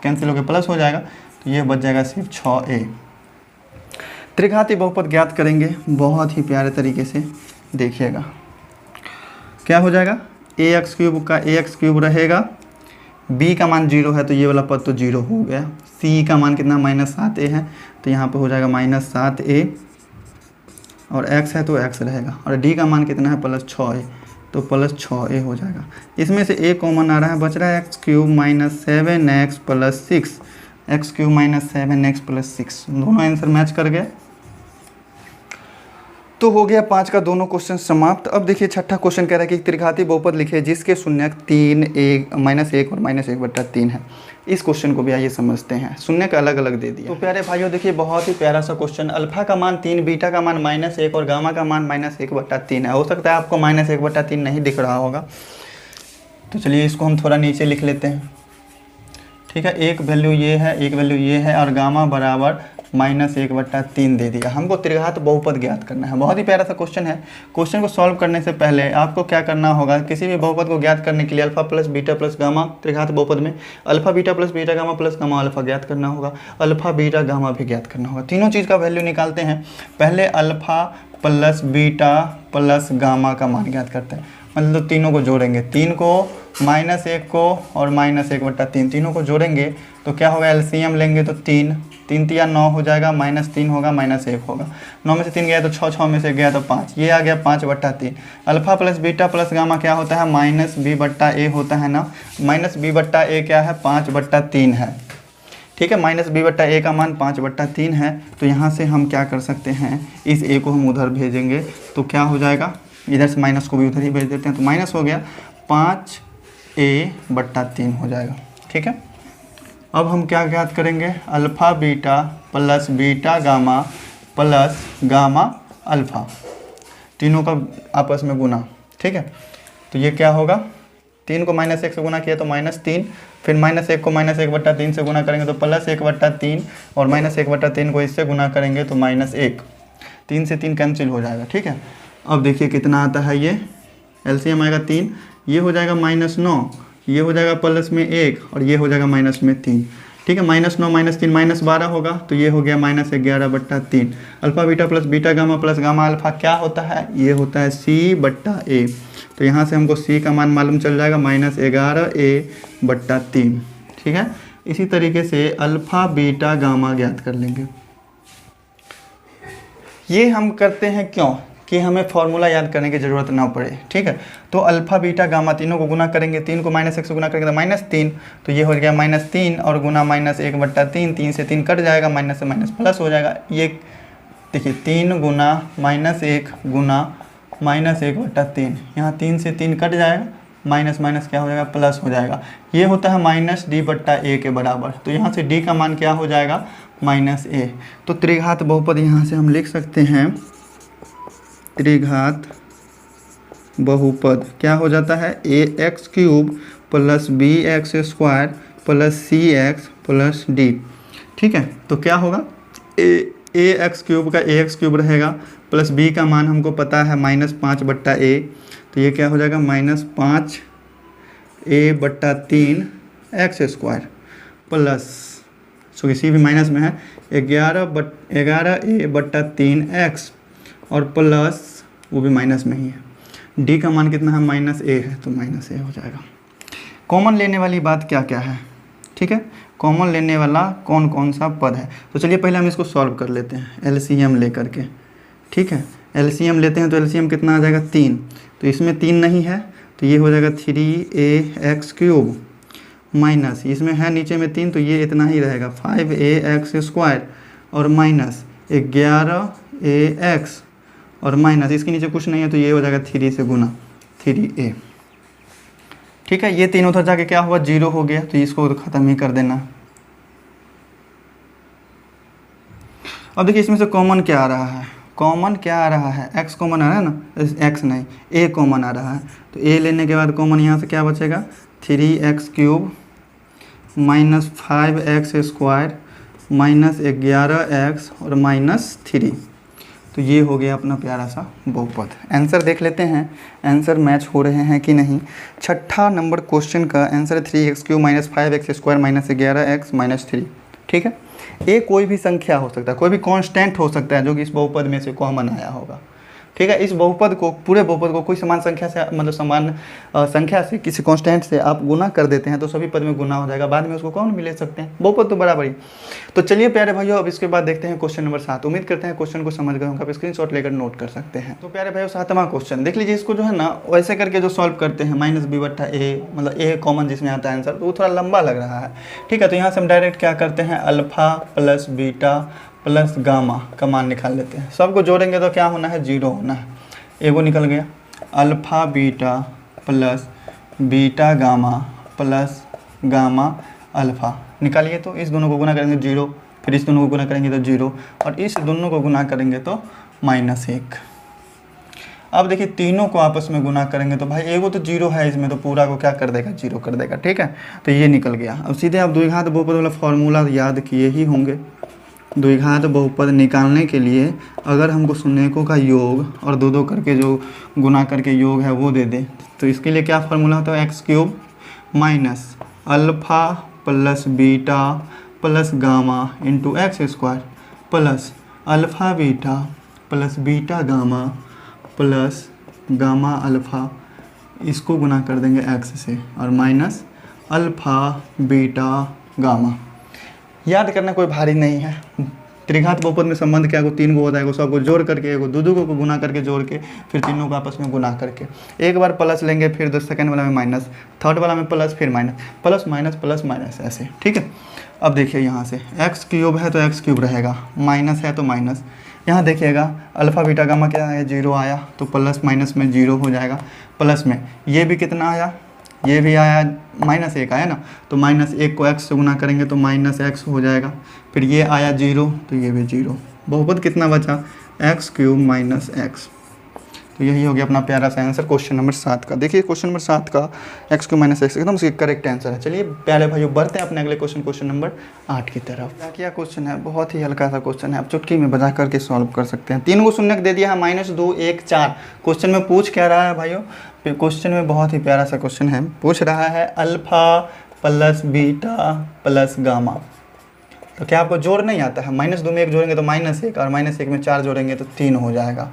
कैंसिल होकर प्लस हो जाएगा, तो ये बच जाएगा सिर्फ 6a। त्रिघाती बहुपद ज्ञात करेंगे बहुत ही प्यारे तरीके से, देखिएगा क्या हो जाएगा, ax³ का ax³ रहेगा, b का मान 0 है तो ये वाला पद तो 0 हो गया, c का मान कितना -7a है तो यहाँ पे हो जाएगा -7a, और x है तो x रहेगा, और d का मान कितना है +6a, तो प्लस 6a हो जाएगा। इसमें से a कॉमन आ रहा है, बच रहा है x cube minus 7x plus 6, x cube minus 7x plus 6, दोनों आंसर मैच कर गए। तो हो गया 5 का दोनों क्वेश्चन समाप्त। अब देखिए छठा क्वेश्चन कह रहा है कि त्रिघाती बहुपद लिखे जिसके शून्यक 3 1 -1 और -1/3 है। इस क्वेश्चन को भी आइए समझते हैं, शून्य का अलग अलग दे दिया। तो प्यारे भाइयों देखिए बहुत ही प्यारा सा क्वेश्चन, अल्फा का मान 3, बीटा का मान -1 और गामा का मान -1/3 है। हो सकता है आपको -1/3 नहीं दिख रहा होगा, तो चलिए इसको हम थोड़ा नीचे लिख लेते हैं। ठीक है, एक वैल्यू ये है, एक वैल्यू ये है और गामा बराबर -1/3 दे दिया। हमको त्रिघात बहुपद ज्ञात करना है। बहुत ही प्यारा सा क्वेश्चन है। क्वेश्चन को सॉल्व करने से पहले आपको क्या करना होगा, किसी भी बहुपद को ज्ञात करने के लिए alpha plus beta plus gamma, त्रिघात बहुपद में alpha beta plus beta gamma plus gamma alpha ज्ञात करना होगा, अल्फा बीटा गामा भी ज्ञात करना होगा। तीनों चीज़ का वैल्यू निकालते हैं। पहले alpha plus beta plus gamma का मान ज्ञात करते हैं, मतलब तीनों को जोड़ेंगे, 3 को -1 को और -1/3 तीनों को जोड़ेंगे तो क्या होगा, एलसीएम लेंगे तो 3 3 × 9 हो जाएगा, -3 होगा -1 होगा, 9 में से 3 गया तो 6, 6 में से गया तो 5, ये आ गया 5/3। Alpha plus beta plus gamma क्या होता है, -b/a होता है ना, -b/a क्या है, 5/3 है। ठीक है, -b/a का मान 5/3 है। तो यहाँ से हम क्या कर सकते हैं, इस a को हम उधर भेजेंगे तो क्या हो जाएगा, इधर से माइनस को भी उधर ही भेज देते हैं तो माइनस हो गया, 5a/3 हो जाएगा। ठीक है, अब हम क्या ज्ञात करेंगे, alpha beta plus beta gamma plus gamma alpha, तीनों का आपस में गुना। ठीक है, तो ये क्या होगा, 3 को -1 से गुना किया तो -3, फिर -1 को -1/3 से गुना करेंगे तो +1/3 और -1/3 को इससे गुना करेंगे तो -1, 3 से 3 कैंसिल हो जाएगा। ठीक है, अब देखिए कितना आता है, ये एलसीएम आएगा 3, ये हो जाएगा -9, ये हो जाएगा प्लस में 1 और ये हो जाएगा माइनस में 3। ठीक है, -9 -3 -12 होगा तो ये हो गया -11/3। Alpha beta plus beta gamma plus gamma alpha क्या होता है, ये होता है c/a। तो यहाँ से हमको c का मान मालूम चल जाएगा, -11a/3। ठीक है, इसी तरीके से अल्फा बीटा गामा ज्ञात कर लेंगे। ये हम करते हैं क्यों, कि हमें फॉर्मूला याद करने की ज़रूरत ना पड़े। ठीक है, तो अल्फ़ा बीटा गामा तीनों को गुना करेंगे, 3 को -1 से गुना करेंगे तो -3, तो ये हो गया -3 और गुना -1/3, 3 से 3 कट जाएगा, माइनस से माइनस प्लस हो जाएगा। ये देखिए 3 गुना -1 गुना -1/3, यहाँ 3 से 3 कट जाएगा, माइनस माइनस क्या हो जाएगा, प्लस हो जाएगा। ये होता है -d/a के बराबर, तो यहाँ से d का मान क्या हो जाएगा, -a। तो त्रिघात बहुपद यहाँ से हम लिख सकते हैं, त्रिघात बहुपद क्या हो जाता है, ax³ plus bx² plus cx plus d। ठीक है, तो क्या होगा, ax³ का ax³ रहेगा, प्लस b का मान हमको पता है -5/a, तो ये क्या हो जाएगा, -5a/3 x² प्लस, सो इसी भी माइनस में है, 11a/3 x और प्लस वो भी माइनस में ही है, d का मान कितना है, -a है, तो -a हो जाएगा। कॉमन लेने वाली बात क्या क्या है, ठीक है, कॉमन लेने वाला कौन कौन सा पद है, तो चलिए पहले हम इसको सॉल्व कर लेते हैं एलसीएम लेकर के। ठीक है, एलसीएम लेते हैं तो एलसीएम कितना आ जाएगा, 3, तो इसमें 3 नहीं है तो ये हो जाएगा 3ax³ माइनस, इसमें है नीचे में 3 तो ये इतना ही रहेगा, 5ax² और माइनस 11ax और माइनस इसके नीचे कुछ नहीं है तो ये हो जाएगा 3 से गुना 3a। ठीक है, ये 3 उधर जाके क्या हुआ, 0 हो गया, तो इसको ख़त्म ही कर देना। अब देखिए इसमें से कॉमन क्या आ रहा है, कॉमन क्या आ रहा है, x कॉमन आ रहा है ना, x नहीं a कॉमन आ रहा है, तो a लेने के बाद कॉमन यहाँ से क्या बचेगा, 3x³ minus 5x² minus 11x और -3, तो ये हो गया अपना प्यारा सा बहुपद। आंसर देख लेते हैं, आंसर मैच हो रहे हैं कि नहीं। छठा नंबर क्वेश्चन का answer 3x³ minus 5x² minus 11x minus 3। ठीक है, ए कोई भी संख्या हो सकता है, कोई भी कांस्टेंट हो सकता है जो कि इस बहुपद में से कॉमन आया होगा। ठीक है। इस बहुपद को, पूरे बहुपद को कोई समान संख्या से, मतलब समान संख्या से किसी कांस्टेंट से आप गुना कर देते हैं तो सभी पद में गुना हो जाएगा, बाद में उसको कौन भी ले सकते हैं, बहुपद तो बराबर ही। तो चलिए प्यारे भाइयों, अब इसके बाद देखते हैं क्वेश्चन नंबर 7। उम्मीद करते हैं क्वेश्चन को समझ गए होंगे, आप स्क्रीनशॉट लेकर नोट कर सकते हैं। तो प्यारे भाइयों 7वां क्वेश्चन देख लीजिए। इसको जो है ना वैसे करके जो सॉल्व करते हैं -b/a, मतलब a कॉमन जिसमें आता है आंसर, तो वो थोड़ा लंबा लग रहा है। ठीक है, तो यहाँ से हम डायरेक्ट क्या करते हैं, alpha plus beta plus gamma का मान निकाल लेते हैं। सबको जोड़ेंगे तो क्या होना है, 0 होना है। एगो निकल गया, alpha beta plus beta gamma plus gamma alpha निकालिए। तो इस दोनों को गुना करेंगे 0, फिर इस दोनों को गुना करेंगे तो 0, और इस दोनों को गुना करेंगे तो -1। अब देखिए तीनों को आपस में गुना करेंगे तो भाई एगो तो 0 है इसमें, तो पूरा को क्या कर देगा, 0 कर देगा। ठीक है, तो ये निकल गया। अब सीधे आप द्विघात बहुपद वाला फॉर्मूला याद किए ही होंगे। द्विघात बहुपद निकालने के लिए अगर हमको शून्यकों का योग और दो करके जो गुना करके योग है वो दे दे, तो इसके लिए क्या फार्मूला होता है, x³ minus alpha plus beta plus gamma into x² plus alpha beta plus beta gamma plus gamma alpha, इसको गुना कर देंगे x से, और माइनस अल्फ़ा बीटा गामा। याद करना कोई भारी नहीं है। त्रिघात बहुपद में संबंध क्या, 3 गो होता है, सबको जोड़ करके, एगो दो को गुना करके जोड़ के, फिर तीनों को आपस में गुना करके, एक बार प्लस लेंगे, फिर दो सेकंड वाला में माइनस, थर्ड वाला में प्लस, फिर minus, plus minus plus minus, ऐसे। ठीक है, अब देखिए यहाँ से x³ है तो x³ रहेगा, माइनस है तो माइनस। यहाँ देखिएगा अल्फ़ा बीटा गामा क्या है, 0 आया, तो प्लस माइनस में 0 हो जाएगा। प्लस में ये भी कितना आया, ये भी आया, -1 आया ना, तो -1 को x से गुना करेंगे तो -x हो जाएगा। फिर ये आया 0, तो ये भी 0। बहुपद कितना बचा, x³ माइनस x। तो यही हो गया अपना प्यारा सा आंसर क्वेश्चन नंबर 7 का। देखिए क्वेश्चन नंबर 7 का x³ माइनस x एकदम से करेक्ट आंसर है। चलिए प्यारे भाइयों बढ़ते हैं अपने अगले क्वेश्चन नंबर 8 की तरफ। क्या क्वेश्चन है, बहुत ही हल्का सा क्वेश्चन है, आप चुटकी में बजा करके सॉल्व कर सकते हैं। 3 को शून्य दे दिया है, -2 1 4। क्वेश्चन में पूछ क्या रहा है भाइयों, क्वेश्चन में बहुत ही प्यारा सा क्वेश्चन है, पूछ रहा है alpha plus beta plus gamma. तो क्या आपको जोड़ नहीं आता है, -2 में 1 जोड़ेंगे तो -1, और -1 में 4 जोड़ेंगे तो 3 हो जाएगा।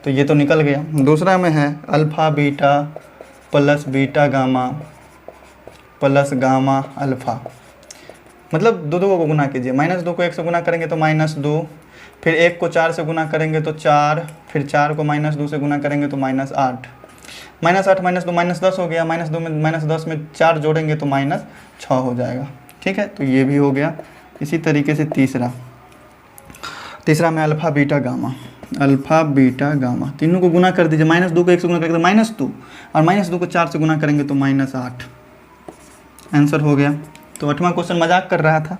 तो ये तो निकल गया। दूसरा में है alpha beta plus beta gamma plus gamma alpha, मतलब दो को गुना कीजिए, -2 को 1 से गुना करेंगे तो -2, फिर 1 को 4 से गुना करेंगे तो 4, फिर 4 को -2 से गुना करेंगे तो -8, -8 -2 -10 हो गया, -2 में -10 में 4 जोड़ेंगे तो -6 हो जाएगा। ठीक है, तो ये भी हो गया। इसी तरीके से तीसरा में alpha beta gamma, alpha beta gamma, तीनों को गुना कर दीजिए, -2 को 1 से गुना करेंगे तो -2, और -2 को 4 से गुना करेंगे तो -8। आंसर हो गया। तो 8वां क्वेश्चन मजाक कर रहा था।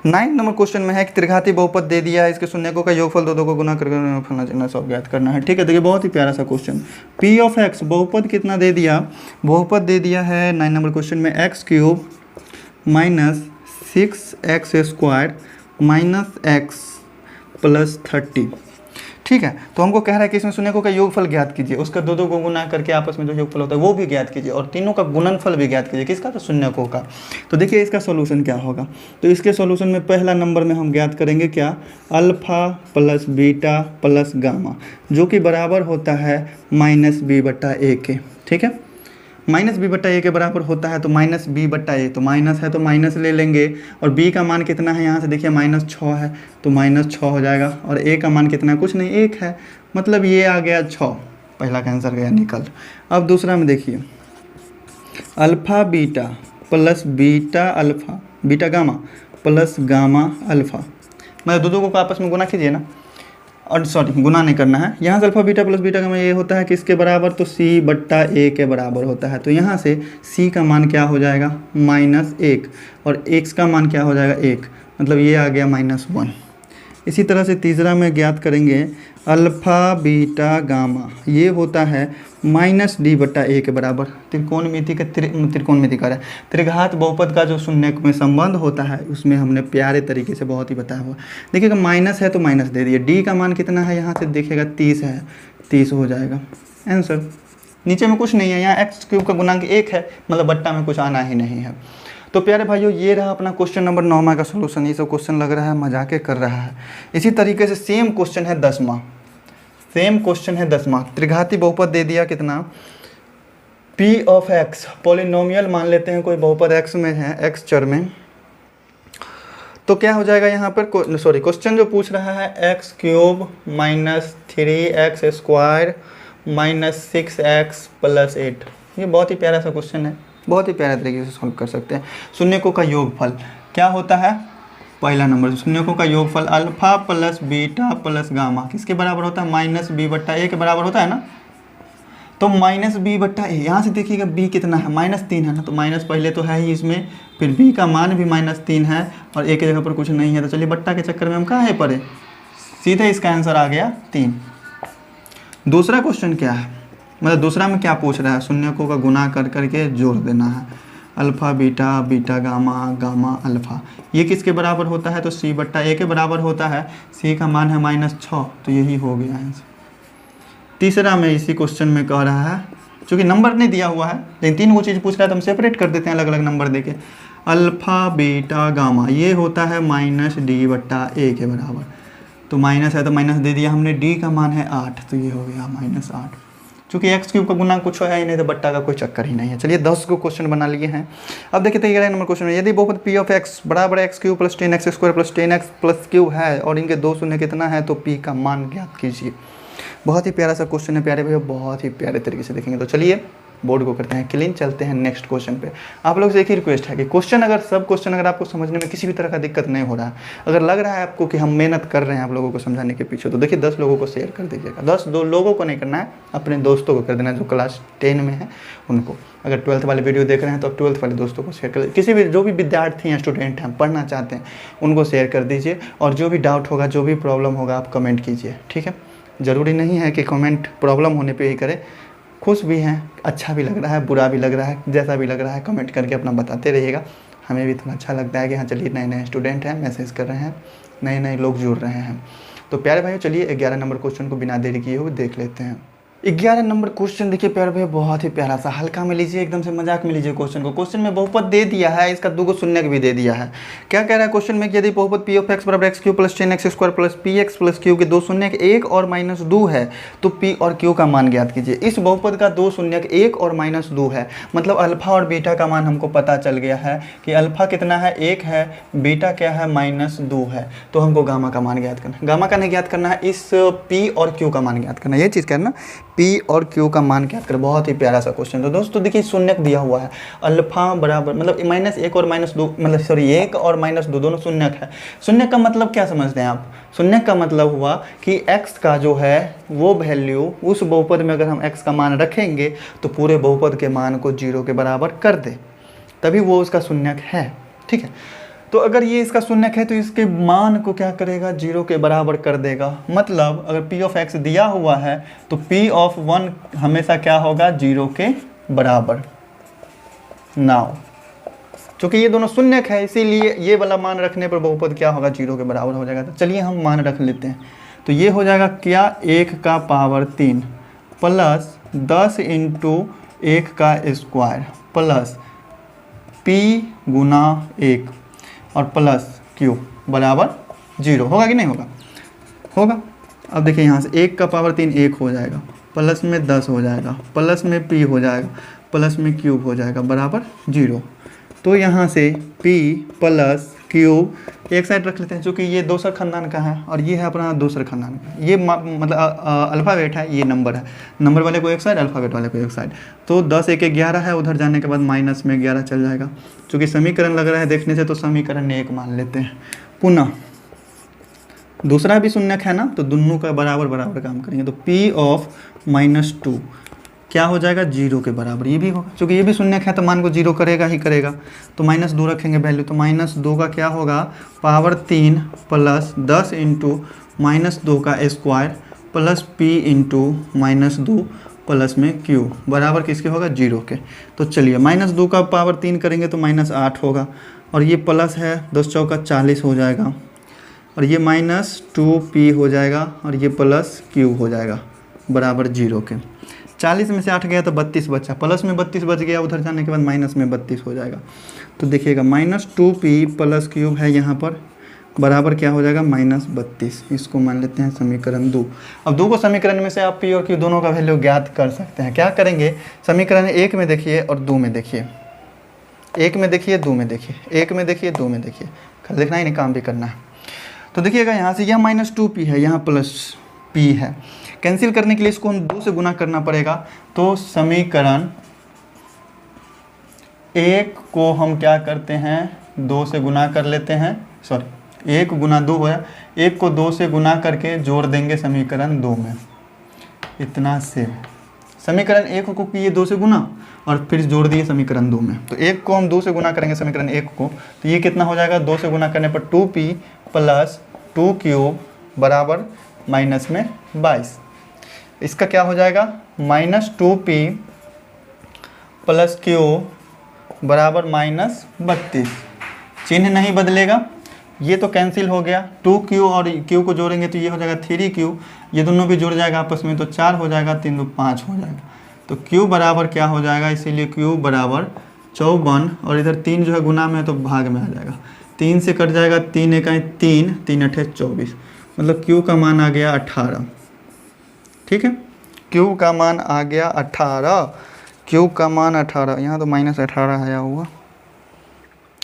9 नंबर क्वेश्चन में है कि त्रिघाती बहुपद दे दिया है, इसके शून्यकों का योगफल दो को गुना करके फलना चिन्ह सब ज्ञात करना है। ठीक है, देखिए बहुत ही प्यारा सा क्वेश्चन। P ऑफ x बहुपद कितना दे दिया, बहुपद दे दिया है 9 नंबर क्वेश्चन में x³ minus 6x² minus x plus 30। ठीक है, तो हमको कह रहा है कि इसमें शून्यकों का योगफल ज्ञात कीजिए, उसका दो को गुना करके आपस में जो योगफल होता है वो भी ज्ञात कीजिए, और तीनों का गुणनफल भी ज्ञात कीजिए। किसका, तो शून्यकों का। तो देखिए इसका सॉल्यूशन क्या होगा, तो इसके सॉल्यूशन में पहला नंबर में हम ज्ञात करेंगे क्या, alpha plus beta plus gamma, जो कि बराबर होता है -b/a के। ठीक है, -b/a के बराबर होता है, तो -b/a, तो माइनस है तो माइनस ले लेंगे, और b का मान कितना है, यहाँ से देखिए -6 है, तो -6 हो जाएगा, और a का मान कितना है, कुछ नहीं 1 है, मतलब ये आ गया 6। पहला का आंसर गया निकल। अब दूसरा में देखिए alpha beta plus beta alpha beta gamma plus gamma alpha, मतलब दो को आपस में गुना कीजिए ना, और सॉरी गुना नहीं करना है। यहाँ से अल्फ़ा बीटा प्लस बीटा का ये होता है किसके बराबर, तो c/a के बराबर होता है। तो यहाँ से c का मान क्या हो जाएगा, -1, और x का मान क्या हो जाएगा 1, मतलब ये आ गया -1। इसी तरह से तीसरा में ज्ञात करेंगे अल्फ़ा बीटा गामा, ये होता है -d/a के बराबर। त्रिकोणमिति का त्रिकोणमिति का त्रिघात बहुपद का जो शून्य में संबंध होता है उसमें हमने प्यारे तरीके से बहुत ही बताया हुआ। देखिएगा माइनस है तो माइनस दे दिए, d का मान कितना है, यहाँ से देखिएगा 30 है, 30 हो जाएगा आंसर। नीचे में कुछ नहीं है, यहाँ x³ का गुणांक 1 है, मतलब बट्टा में कुछ आना ही नहीं है। तो प्यारे भाइयों ये रहा अपना क्वेश्चन नंबर 9वां का सोल्यूशन। ये सब क्वेश्चन लग रहा है मजाके कर रहा है। इसी तरीके से सेम क्वेश्चन है 10वां। सेम क्वेश्चन है 10वां। त्रिघाती बहुपद दे दिया कितना, पी ऑफ एक्स, पॉलिनोमियल मान लेते हैं कोई बहुपद एक्स में है, एक्स चर में, तो क्या हो जाएगा यहाँ पर, सॉरी क्वेश्चन जो पूछ रहा है x cube minus 3x square minus 6x plus 8। ये बहुत ही प्यारा सा क्वेश्चन है, बहुत ही प्यारे तरीके से सॉल्व कर सकते हैं। शून्यकों का योगफल क्या होता है, पहला नंबर शून्यकों का योगफल alpha plus beta plus gamma किसके बराबर होता है, माइनस बी बट्टा ए के बराबर होता है ना। तो माइनस बी बट्टा ए, यहाँ से देखिएगा बी कितना है, -3 है ना, तो माइनस पहले तो है ही इसमें, फिर बी का मान भी -3 है और ए की जगह पर कुछ नहीं है, तो चलिए बट्टा के चक्कर में हम कहाँ है पड़े, सीधे इसका आंसर आ गया 3। दूसरा क्वेश्चन क्या है, मतलब दूसरा में क्या पूछ रहा है, शून्यकों का गुना कर करके जोड़ देना है, alpha beta beta gamma gamma alpha, ये किसके बराबर होता है, तो सी बट्टा ए के बराबर होता है, सी का मान है -6, तो यही हो गया आंसर। तीसरा में इसी क्वेश्चन में कह रहा है, चूँकि नंबर नहीं दिया हुआ है लेकिन 3 वो चीज़ पूछ रहा है तो हम सेपरेट कर देते हैं अलग अलग नंबर देके। अल्फ़ा बीटा गामा ये होता है -d बट्टा ए के बराबर, तो माइनस है तो माइनस दे दिया हमने, डी का मान है 8, तो ये हो गया -8। चूँकि एक्स क्यूब का गुना कुछ है ही नहीं तो बट्टा का कोई चक्कर ही नहीं है। चलिए 10 को क्वेश्चन बना लिए हैं। अब देखिए 13 नंबर क्वेश्चन है, यदि बहुपद पी ऑफ एक्स बराबर x cube plus 10x square plus 10x plus cube है और इनके 2 शून्य कितना है, तो पी का मान ज्ञात कीजिए। बहुत ही प्यारा सा क्वेश्चन है प्यारे भैया, बहुत ही प्यारे तरीके से देखेंगे। तो चलिए बोर्ड को करते हैं क्लीन, चलते हैं नेक्स्ट क्वेश्चन पे। आप लोग से एक ही रिक्वेस्ट है कि क्वेश्चन अगर सब क्वेश्चन अगर आपको समझने में किसी भी तरह का दिक्कत नहीं हो रहा है, अगर लग रहा है आपको कि हम मेहनत कर रहे हैं आप लोगों को समझाने के पीछे, तो देखिए 10 लोगों को शेयर कर दीजिएगा। 10 लोगों को नहीं करना है, अपने दोस्तों को कर देना जो क्लास 10 में है उनको। अगर 12th वाले वीडियो देख रहे हैं तो 12th वाले दोस्तों को शेयर कर, किसी भी जो भी विद्यार्थी हैं स्टूडेंट हैं पढ़ना चाहते हैं उनको शेयर कर दीजिए। और जो भी डाउट होगा जो भी प्रॉब्लम होगा आप कमेंट कीजिए, ठीक है। ज़रूरी नहीं है कि कमेंट प्रॉब्लम होने पे ही करें, खुश भी हैं, अच्छा भी लग रहा है, बुरा भी लग रहा है, जैसा भी लग रहा है कमेंट करके अपना बताते रहिएगा। हमें भी थोड़ा अच्छा लगता है कि हाँ चलिए नए नए स्टूडेंट हैं, मैसेज कर रहे हैं, नए नए लोग जुड़ रहे हैं। तो प्यारे भाइयों चलिए 11 नंबर क्वेश्चन को बिना देरी किए हुए देख लेते हैं। 11 नंबर क्वेश्चन देखिए प्यारे भैया, बहुत ही प्यारा सा, हल्का में लीजिए, एकदम से मजाक में लीजिए क्वेश्चन को। क्वेश्चन में बहुपद दे दिया है, इसका 2 शून्य भी दे दिया है। क्या कह रहा है क्वेश्चन में, यदि बहुपद पी ऑफ एक्स बराबर x Q plus 10x square plus P x plus Q के 2 शून्य 1 और -2 है, तो पी और क्यू का मान ज्ञात कीजिए। इस बहुपद का 2 शून्य 1 और -2 है, मतलब अल्फा और बीटा का मान हमको पता चल गया है कि अल्फा कितना है 1 है, बीटा क्या है -2 है, तो हमको गामा का मान ज्ञात करना है। गामा का नहीं ज्ञात करना है, इस पी और क्यू का मान ज्ञात करना है, ये चीज़ करना, पी और क्यू का मान ज्ञात कर। बहुत ही प्यारा सा क्वेश्चन। तो दोस्तों देखिए शून्यक दिया हुआ है, अल्फा बराबर मतलब -1 और -2, मतलब सॉरी 1 और -2 दोनों शून्यक है। शून्यक का मतलब क्या समझते हैं आप, शून्यक का मतलब हुआ कि x का जो है वो वैल्यू उस बहुपद में अगर हम x का मान रखेंगे तो पूरे बहुपद के मान को 0 के बराबर कर दे, तभी वो उसका शून्यक है, ठीक है। तो अगर ये इसका शून्यक है तो इसके मान को क्या करेगा, 0 के बराबर कर देगा। मतलब अगर p ऑफ x दिया हुआ है तो p ऑफ 1 हमेशा क्या होगा, 0 के बराबर। नाउ चूँकि ये दोनों शून्यक है इसीलिए ये वाला मान रखने पर बहुपद क्या होगा, 0 के बराबर हो जाएगा। तो चलिए हम मान रख लेते हैं, तो ये हो जाएगा क्या, 1 का पावर 3 प्लस 10 इंटू 1 का स्क्वायर प्लस p गुना 1 और प्लस क्यू बराबर 0 होगा कि नहीं होगा, होगा। अब देखिए यहाँ से 1 का पावर 3 1 हो जाएगा, प्लस में 10 हो जाएगा, प्लस में p हो जाएगा, प्लस में क्यूब हो जाएगा बराबर 0। तो यहाँ से p प्लस क्यूब एक साइड रख लेते हैं, क्योंकि ये दूसरा खानदान का है और ये है अपना दूसरा खानदान का। ये मतलब अल्फ़ाबेट है, ये नंबर है, नंबर वाले को एक साइड, अल्फ़ाबेट वाले को एक साइड। तो 10 1 11 है, उधर जाने के बाद माइनस में 11 चल जाएगा। चूँकि समीकरण लग रहा है देखने से तो समीकरण 1 मान लेते हैं। पुनः दूसरा भी शून्यक है ना, तो दोनों का बराबर बराबर काम करेंगे। तो p ऑफ -2 क्या हो जाएगा, 0 के बराबर। ये भी होगा, क्योंकि ये भी शून्यक है तो मान को 0 करेगा ही करेगा। तो -2 रखेंगे वैल्यू, तो -2 का क्या होगा, पावर 3 प्लस 10 इंटू -2 का square plus p into -2 plus में q बराबर किसके होगा, 0 के। तो चलिए -2 का पावर 3 करेंगे तो -8 होगा, और ये प्लस है 2 चौका 40 हो जाएगा, और ये -2p हो जाएगा, और ये प्लस q हो जाएगा बराबर 0 के। 40 में से 8 गया तो 32 बचा, प्लस में 32 बच गया, उधर जाने के बाद माइनस में 32 हो जाएगा। तो देखिएगा -2p प्लस क्यूब है यहाँ पर, बराबर क्या हो जाएगा -32। इसको मान लेते हैं समीकरण 2। अब 2 को समीकरण में से आप पी और क्यू दोनों का वैल्यू ज्ञात कर सकते हैं। क्या करेंगे, समीकरण 1 में देखिए और 2 में देखिए, 1 में देखिए 2 में देखिए, 1 में देखिए 2 में देखिए, खाली देखना ही नहीं, काम भी करना है। तो देखिएगा यहाँ से यह -2p है, यहाँ +p है। कैंसिल करने के लिए इसको हम 2 से गुना करना पड़ेगा। तो समीकरण 1 को हम क्या करते हैं, 2 से गुना कर लेते हैं, सॉरी 1 गुना 2 होया, 1 को 2 से गुना करके जोड़ देंगे समीकरण 2 में, इतना से। समीकरण 1 को किए 2 से गुना और फिर जोड़ दिए समीकरण 2 में। तो 1 को हम 2 से गुना करेंगे समीकरण 1 को, तो ये कितना हो जाएगा, 2 से गुना करने पर 2p + 2q बराबर -22। इसका क्या हो जाएगा, -2p + q बराबर -32। चिन्ह नहीं बदलेगा, ये तो कैंसिल हो गया। 2q और q को जोड़ेंगे तो ये हो जाएगा 3q, ये दोनों भी जुड़ जाएगा आपस में तो 4 हो जाएगा, 3 × 5 हो जाएगा। तो q बराबर क्या हो जाएगा, इसीलिए q बराबर 54, और इधर 3 जो है गुना में है तो भाग में आ जाएगा, 3 से कट जाएगा, 3 × 1 3, 3 × 8 24, मतलब q का मान आ गया 18। ठीक है, q का मान आ गया 18, q का मान 18। यहाँ तो -18 आया हुआ,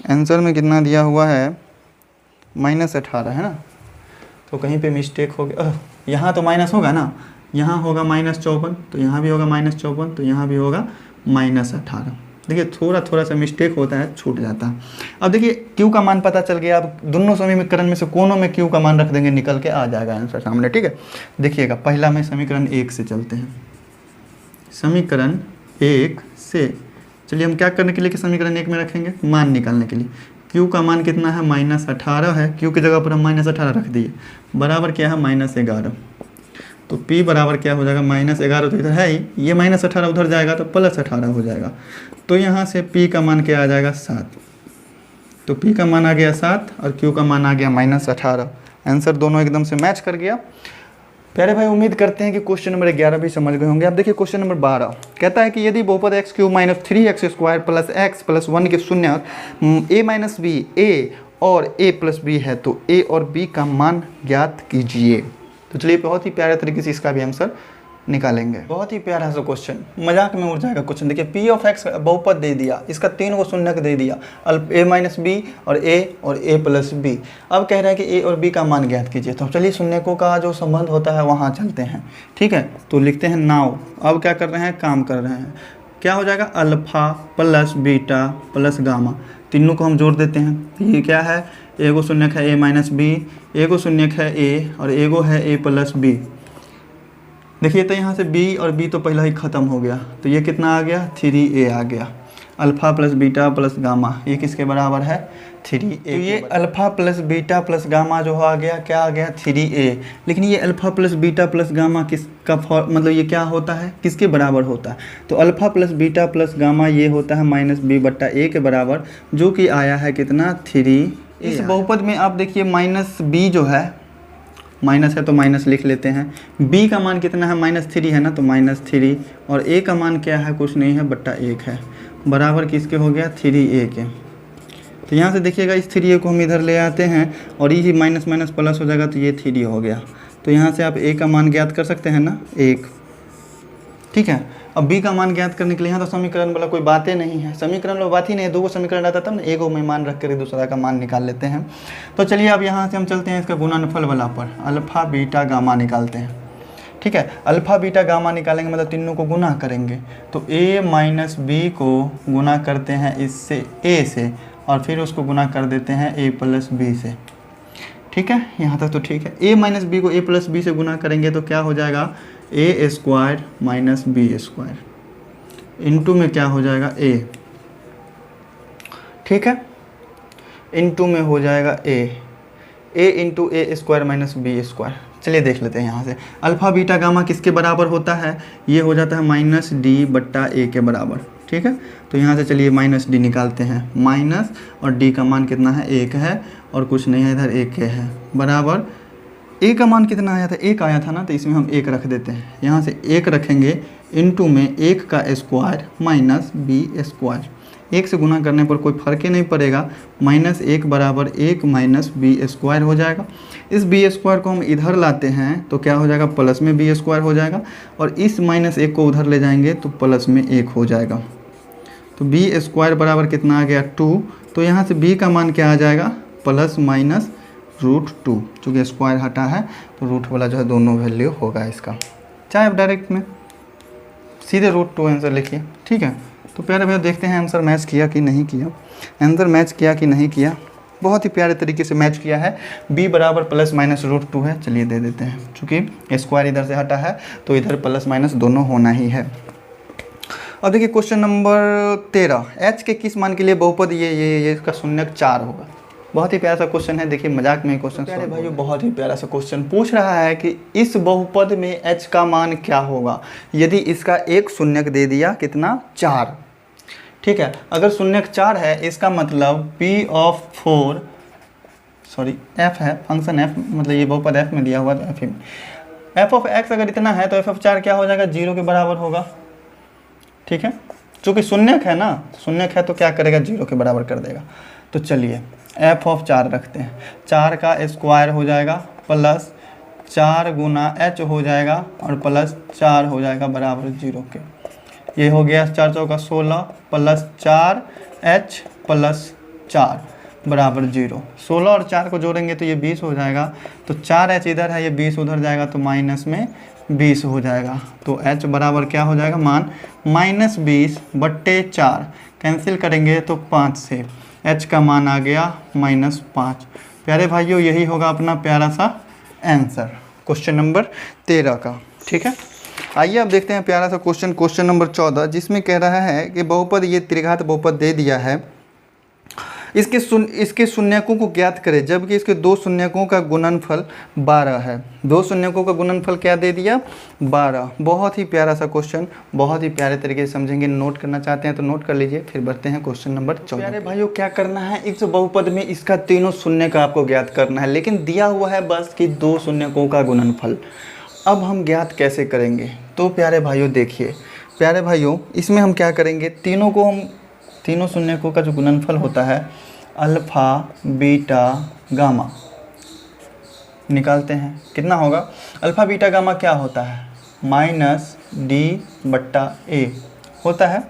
आंसर में कितना दिया हुआ है, -18 है ना, तो कहीं पे मिस्टेक हो गया। यहाँ तो माइनस होगा ना, यहाँ होगा -54, तो यहाँ भी होगा -54, तो यहाँ भी होगा -18। देखिए थोड़ा थोड़ा सा मिस्टेक होता है, छूट जाता है। अब देखिए क्यू का मान पता चल गया, अब दोनों समीकरण में से कोनों में क्यू का मान रख देंगे, निकल के आ जाएगा आंसर सामने। ठीक है, देखिएगा पहला में समीकरण 1 से चलते हैं। समीकरण 1 से चलिए हम क्या करने के लिए कि समीकरण 1 में रखेंगे, मान निकालने के लिए। क्यू का मान कितना है, -18 है, क्यू की जगह पर हम -18 रख दिए, बराबर क्या है -11। तो P बराबर क्या हो जाएगा, -11 तो इधर है ही, ये -18 उधर जाएगा तो +18 हो जाएगा। तो यहाँ से P का मान क्या आ जाएगा, 7। तो P का मान आ गया 7 और Q का मान आ गया -18। आंसर दोनों एकदम से मैच कर गया। प्यारे भाई उम्मीद करते हैं कि क्वेश्चन नंबर 11 भी समझ गए होंगे। अब देखिए क्वेश्चन नंबर 12 कहता है कि यदि बहुपद x³ - 3x² + x + 1 के शून्य a - b a और a + b है तो a और b का मान ज्ञात कीजिए। तो चलिए बहुत ही प्यारे तरीके से इसका भी आंसर निकालेंगे। बहुत ही प्यारा सा क्वेश्चन, मजाक में उड़ जाएगा क्वेश्चन। देखिए p ऑफ x बहुपद दे दिया, इसका 3 को शून्यक दे दिया, a - b और a + b। अब कह रहा है कि a और b का मान ज्ञात कीजिए। तो चलिए शून्यकों का जो संबंध होता है वहाँ चलते हैं। ठीक है, तो लिखते हैं नाउ। अब क्या कर रहे हैं, काम कर रहे हैं। क्या हो जाएगा, अल्फ़ा + बीटा + गामा, तीनों को हम जोड़ देते हैं। ये क्या है, एगो शून्यक है a - b, एगो शून्यक है a और एगो है a + b। देखिए तो यहाँ से b और b तो पहला ही ख़त्म हो गया, तो ये कितना आ गया, 3a आ गया। अल्फ़ा + बीटा + गामा ये किसके बराबर है, 3a। तो ये अल्फ़ा + बीटा + गामा जो आ गया, क्या आ गया, 3a। लेकिन ये अल्फ़ा + बीटा + गामा किसका मतलब ये क्या होता है, किसके बराबर होता है, तो अल्फ़ा + बीटा + गामा ये होता है -b/a के बराबर, जो कि आया है कितना, 3a। इस बहुपद में आप देखिए -b जो है, माइनस है तो माइनस लिख लेते हैं। b का मान कितना है, -3 है ना, तो -3, और a का मान क्या है, कुछ नहीं है बट्टा 1 है, बराबर किसके हो गया, 3a के। तो यहाँ से देखिएगा इस 3a को हम इधर ले आते हैं और ये माइनस माइनस प्लस हो जाएगा, तो ये 3 हो गया। तो यहाँ से आप a का मान ज्ञात कर सकते हैं ना, 1। ठीक है, अब b का मान ज्ञात करने के लिए यहाँ तो समीकरण वाला कोई बातें नहीं है, समीकरण वाला बात ही नहीं है, 2 को समीकरण आता तब ना, एक में मान रख कर दूसरा का मान निकाल लेते हैं। तो चलिए अब यहाँ से हम चलते हैं इसका गुणनफल वाला पर, अल्फ़ा बीटा गामा निकालते हैं। ठीक है, अल्फ़ा बीटा गामा निकालेंगे मतलब तीनों को गुना करेंगे, तो a - b को गुना करते हैं इससे a से, और फिर उसको गुना कर देते हैं a + b से। ठीक है, यहाँ तक तो ठीक है। a - b को a + b से गुना करेंगे तो क्या हो जाएगा, a² - b² इंटू में क्या हो जाएगा, a। ठीक है, इंटू में हो जाएगा a × a² - b²। चलिए देख लेते हैं यहाँ से, अल्फ़ा बीटा गामा किसके बराबर होता है, ये हो जाता है -d/a के बराबर। ठीक है, तो यहाँ से चलिए -d निकालते हैं, माइनस और d का मान कितना है, 1 है, और कुछ नहीं है इधर, 1 है, बराबर a का मान कितना आया था, 1 आया था ना, तो इसमें हम 1 रख देते हैं। यहाँ से 1 रखेंगे, इंटू में 1 का स्क्वायर - b²। 1 से गुना करने पर कोई फर्क ही नहीं पड़ेगा। -1 बराबर 1 माइनस बी स्क्वायर हो जाएगा। इस बी स्क्वायर को हम इधर लाते हैं तो क्या हो जाएगा, प्लस में बी स्क्वायर हो जाएगा, और इस -1 को उधर ले जाएंगे तो प्लस में 1 हो जाएगा। तो बी स्क्वायर बराबर कितना आ गया 2। तो यहाँ से b का मान क्या आ जाएगा, प्लस माइनस √2। चूँकि स्क्वायर हटा है तो रूट वाला जो है दोनों वैल्यू होगा इसका। चाहे आप डायरेक्ट में सीधे √2 आंसर लिखिए, ठीक है। तो प्यारे भैया देखते हैं आंसर मैच किया कि नहीं किया। आंसर मैच किया कि नहीं किया, बहुत ही प्यारे तरीके से मैच किया है। b बराबर प्लस माइनस √2 है, चलिए दे देते हैं। चूँकि स्क्वायर इधर से हटा है तो इधर प्लस माइनस दोनों होना ही है। अब देखिए क्वेश्चन नंबर 13, h के किस मान के लिए बहुपद ये इसका शून्यक 4 होगा। बहुत ही प्यारा सा क्वेश्चन है, देखिए मजाक में क्वेश्चन। प्यारे भाइयों बहुत ही प्यारा सा क्वेश्चन पूछ रहा है कि इस बहुपद में h का मान क्या होगा यदि इसका एक शून्यक दे दिया कितना 4, ठीक है। अगर शून्यक 4 है इसका मतलब f है, फंक्शन f मतलब ये बहुपद f में दिया हुआ तो f में f ऑफ x अगर इतना है तो f ऑफ 4 क्या हो जाएगा, 0 के बराबर होगा, ठीक है। चूँकि शून्यक है ना, शून्यक है तो क्या करेगा, 0 के बराबर कर देगा। तो चलिए f ऑफ 4 रखते हैं, 4 का स्क्वायर हो जाएगा प्लस 4 गुना h हो जाएगा और प्लस 4 हो जाएगा बराबर 0 के। ये हो गया 4 चौका 16 प्लस 4h प्लस 4 बराबर 0। 16 और 4 को जोड़ेंगे तो ये 20 हो जाएगा। तो 4h इधर है, ये 20 उधर जाएगा तो माइनस में 20 हो जाएगा। तो h बराबर क्या हो जाएगा, मान -20/4 कैंसिल करेंगे तो 5 से h का मान आ गया -5। प्यारे भाइयों यही होगा अपना प्यारा सा आंसर क्वेश्चन नंबर 13 का, ठीक है। आइए अब देखते हैं प्यारा सा क्वेश्चन नंबर 14, जिसमें कह रहा है कि बहुपद ये त्रिघात बहुपद दे दिया है, इसके शून्यकों को ज्ञात करें जबकि इसके दो शून्यकों का गुणनफल 12 है। दो शून्यकों का गुणनफल क्या दे दिया, 12। बहुत ही प्यारा सा क्वेश्चन, बहुत ही प्यारे तरीके से समझेंगे। नोट करना चाहते हैं तो नोट कर लीजिए, फिर बढ़ते हैं क्वेश्चन नंबर 14। प्यारे भाइयों क्या करना है, इस बहुपद में इसका तीनों शून्य का आपको ज्ञात करना है, लेकिन दिया हुआ है बस कि दो शून्यकों का गुणनफल। अब हम ज्ञात कैसे करेंगे, तो प्यारे भाइयों देखिए, प्यारे भाइयों इसमें हम क्या करेंगे, तीनों शून्यकों का जो गुणनफल होता है अल्फ़ा बीटा गामा निकालते हैं। कितना होगा, अल्फ़ा बीटा गामा क्या होता है, -d/a होता है।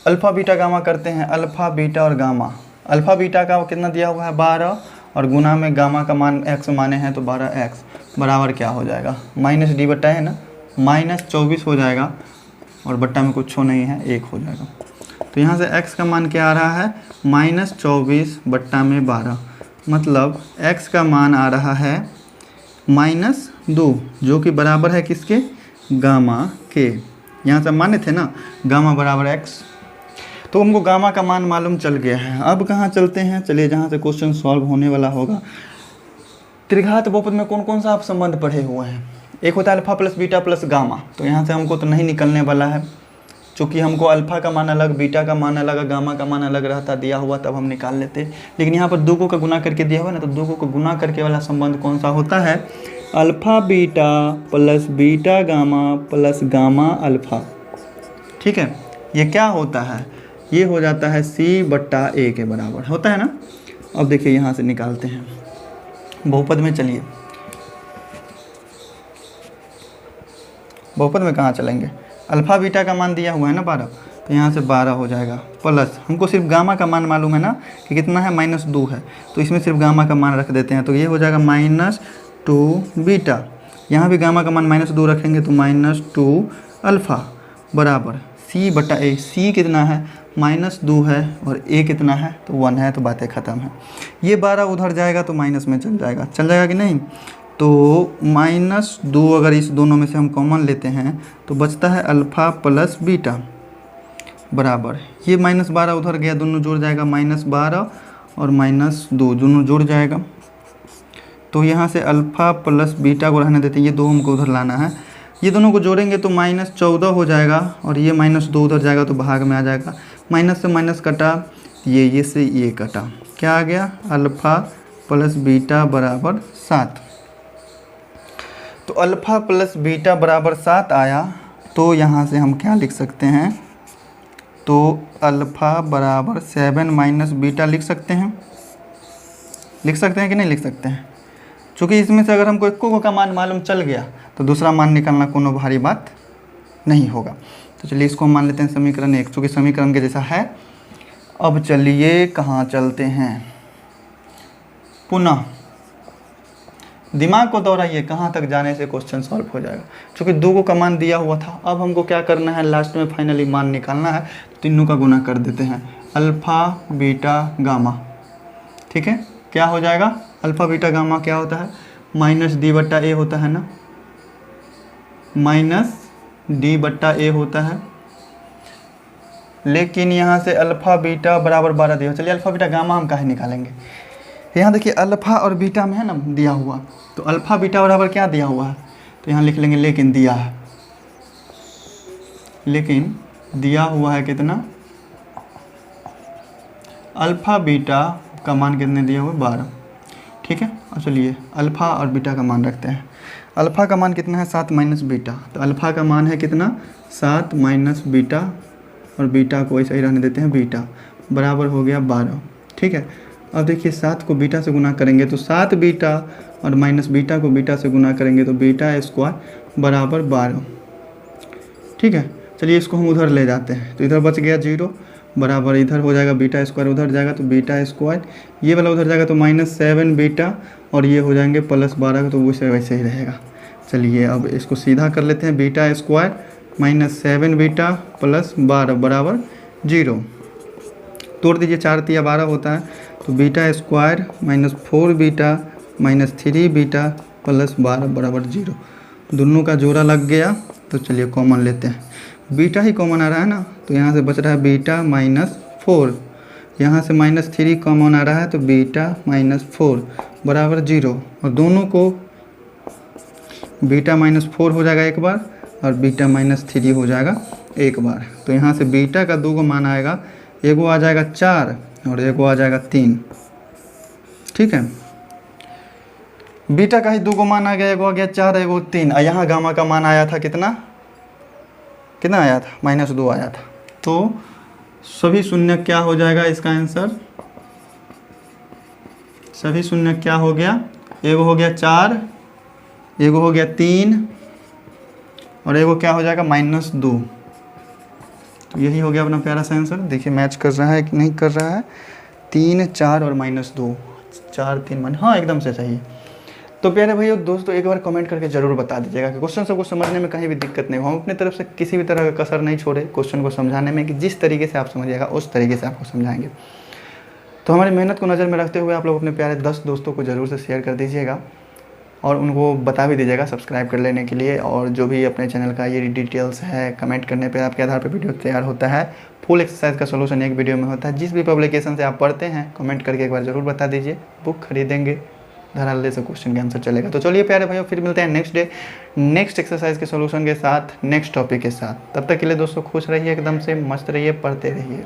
अल्फ़ा बीटा गामा करते हैं, अल्फ़ा बीटा और गामा। अल्फ़ा बीटा का कितना दिया हुआ है 12 और गुना में गामा का मान x माने हैं तो 12x बराबर क्या हो जाएगा, -d/a है ना, -24 हो जाएगा और बट्टा में कुछ नहीं है 1 हो जाएगा। तो यहाँ से x का मान क्या आ रहा है, -24/12 मतलब x का मान आ रहा है -2 जो कि बराबर है किसके, गामा के। यहाँ से माने थे ना गामा बराबर x, तो हमको गामा का मान मालूम चल गया है। अब कहाँ चलते हैं, चलिए जहाँ से क्वेश्चन सॉल्व होने वाला होगा। त्रिघात बहुपद में कौन कौन सा आप संबंध पढ़े हुए हैं, एक होता है alpha plus beta plus gamma. तो यहाँ से हमको तो नहीं निकलने वाला है, चूँकि हमको अल्फ़ा का मान अलग, बीटा का मान अलग, गामा का मान अलग रहता दिया हुआ तब हम निकाल लेते। लेकिन यहाँ पर दो को का गुना करके दिया हुआ ना, तो दो को गुना करके वाला संबंध कौन सा होता है, alpha beta plus beta gamma plus gamma alpha, ठीक है। ये क्या होता है, ये हो जाता है c/a के बराबर होता है ना। अब देखिए यहाँ से निकालते हैं बहुपद में, चलिए बहुपद में कहाँ चलेंगे, अल्फ़ा बीटा का मान दिया हुआ है ना 12, तो यहाँ से 12 हो जाएगा प्लस हमको सिर्फ गामा का मान मालूम है ना कि कितना है, -2 है, तो इसमें सिर्फ गामा का मान रख देते हैं। तो ये हो जाएगा -2 बीटा, यहाँ भी गामा का मान -2 रखेंगे तो -2 अल्फ़ा बराबर c/a। c कितना है, -2 है और a कितना है तो 1 है, तो बातें ख़त्म है। ये 12 उधर जाएगा तो माइनस में चल जाएगा कि नहीं। तो -2 अगर इस दोनों में से हम कॉमन लेते हैं तो बचता है अल्फ़ा प्लस बीटा बराबर, ये -12 उधर गया, दोनों जुड़ जाएगा, -12 और -2 दोनों जुड़ जाएगा। तो यहाँ से अल्फ़ा प्लस बीटा को रहने देते हैं, ये दो हमको उधर लाना है, ये दोनों को जोड़ेंगे तो -14 हो जाएगा और ये -2 उधर जाएगा तो भाग में आ जाएगा, माइनस से माइनस कटा, ये से ये कटा, क्या आ गया, अल्फ़ा प्लस बीटा बराबर 7। तो अल्फ़ा प्लस बीटा बराबर 7 आया, तो यहाँ से हम क्या लिख सकते हैं, तो अल्फ़ा बराबर 7 माइनस बीटा लिख सकते हैं कि नहीं लिख सकते हैं? चूँकि इसमें से अगर हमको इक्को का मान मालूम चल गया तो दूसरा मान निकालना कोनो भारी बात नहीं होगा। तो चलिए इसको हम मान लेते हैं समीकरण 1, चूँकि समीकरण के जैसा है। अब चलिए कहाँ चलते हैं, पुनः दिमाग को दौड़ाइए, कहाँ तक जाने से क्वेश्चन सॉल्व हो जाएगा। चूँकि 2 का मान दिया हुआ था, अब हमको क्या करना है, लास्ट में फाइनली मान निकालना है। तो तीनों का गुना कर देते हैं, अल्फ़ा बीटा गामा। ठीक है, क्या हो जाएगा, अल्फ़ा बीटा गामा क्या होता है, माइनस डी बट्टा ए होता है ना, माइनस डी बट्टा ए होता है। लेकिन यहाँ से अल्फ़ा बीटा बराबर 12 दिया। चलिए अल्फ़ा बीटा गामा हम काहे निकालेंगे, यहाँ देखिए अल्फ़ा और बीटा में है ना दिया हुआ, तो अल्फ़ा बीटा बराबर क्या दिया हुआ है, तो यहाँ लिख लेंगे लेकिन दिया है, लेकिन दिया हुआ है कितना, अल्फ़ा बीटा का मान कितने दिया हुआ है, 12। ठीक है, अब चलिए अल्फ़ा और बीटा का मान रखते हैं। अल्फ़ा का मान कितना है, 7 माइनस बीटा, तो अल्फ़ा का मान है कितना, 7 माइनस बीटा, और बीटा को ऐसा ही रहने देते हैं बीटा, बराबर हो गया 12। ठीक है, अब देखिए 7 को बीटा से गुना करेंगे तो 7 बीटा, और माइनस बीटा को बीटा से गुना करेंगे तो बीटा स्क्वायर बराबर 12। ठीक है, चलिए इसको हम उधर ले जाते हैं, तो इधर बच गया 0, बराबर इधर हो जाएगा बीटा स्क्वायर उधर जाएगा तो बीटा स्क्वायर, ये वाला उधर जाएगा तो -7 बीटा, और ये हो जाएंगे +12, तो वैसे वैसे ही रहेगा। चलिए अब इसको सीधा कर लेते हैं, बीटा स्क्वायर -7 बीटा +12 बराबर 0। तोड़ दीजिए, 4 तिया 12 होता है, तो बीटा स्क्वायर -4 बीटा -3 बीटा +12 बराबर 0। दोनों का जोड़ा लग गया, तो चलिए कॉमन लेते हैं, बीटा ही कॉमन आ रहा है ना, तो यहाँ से बच रहा है बीटा -4, यहाँ से -3 कॉमन आ रहा है, तो बीटा -4 बराबर 0, और दोनों को बीटा -4 हो जाएगा एक बार, और बीटा -3 हो जाएगा एक बार। तो यहाँ से बीटा का 2 मान आएगा, एगो आ जाएगा 4 और एगो आ जाएगा 3। ठीक है, बीटा का ही 2 मान आ गया, एगो आ गया 4 एगो 3, और यहाँ गामा का मान आया था कितना आया था, -2 आया था। तो सभी शून्य क्या हो जाएगा, इसका आंसर सभी शून्य क्या हो गया, एगो हो गया 4, एगो हो गया 3, और एगो क्या हो जाएगा -2। तो यही हो गया अपना प्यारा सा आंसर। देखिए मैच कर रहा है कि नहीं कर रहा है, 3 4 और -2, 4 3 हाँ एकदम से सही है। तो प्यारे भैया दोस्तों, एक बार कमेंट करके ज़रूर बता दीजिएगा कि क्वेश्चन सबको समझने में कहीं भी दिक्कत नहीं हो। हम अपने तरफ से किसी भी तरह का कसर नहीं छोड़े क्वेश्चन को समझाने में, कि जिस तरीके से आप समझिएगा उस तरीके से आपको समझाएंगे। तो हमारी मेहनत को नज़र में रखते हुए आप लोग अपने प्यारे 10 दोस्तों को ज़रूर से शेयर कर दीजिएगा, और उनको बता भी दीजिएगा सब्सक्राइब कर लेने के लिए। और जो भी अपने चैनल का ये डिटेल्स है, कमेंट करने पर आपके आधार पर वीडियो तैयार होता है। फुल एक्सरसाइज का सोल्यूशन एक वीडियो में होता है। जिस भी पब्लिकेशन से आप पढ़ते हैं कमेंट करके एक बार ज़रूर बता दीजिए। बुक खरीदेंगे, धड़ल्ले से क्वेश्चन के आंसर चलेगा। तो चलिए प्यारे भाइयों, फिर मिलते हैं नेक्स्ट डे नेक्स्ट एक्सरसाइज के सॉल्यूशन के साथ, नेक्स्ट टॉपिक के साथ। तब तक के लिए दोस्तों खुश रहिए, एकदम से मस्त रहिए, पढ़ते रहिए।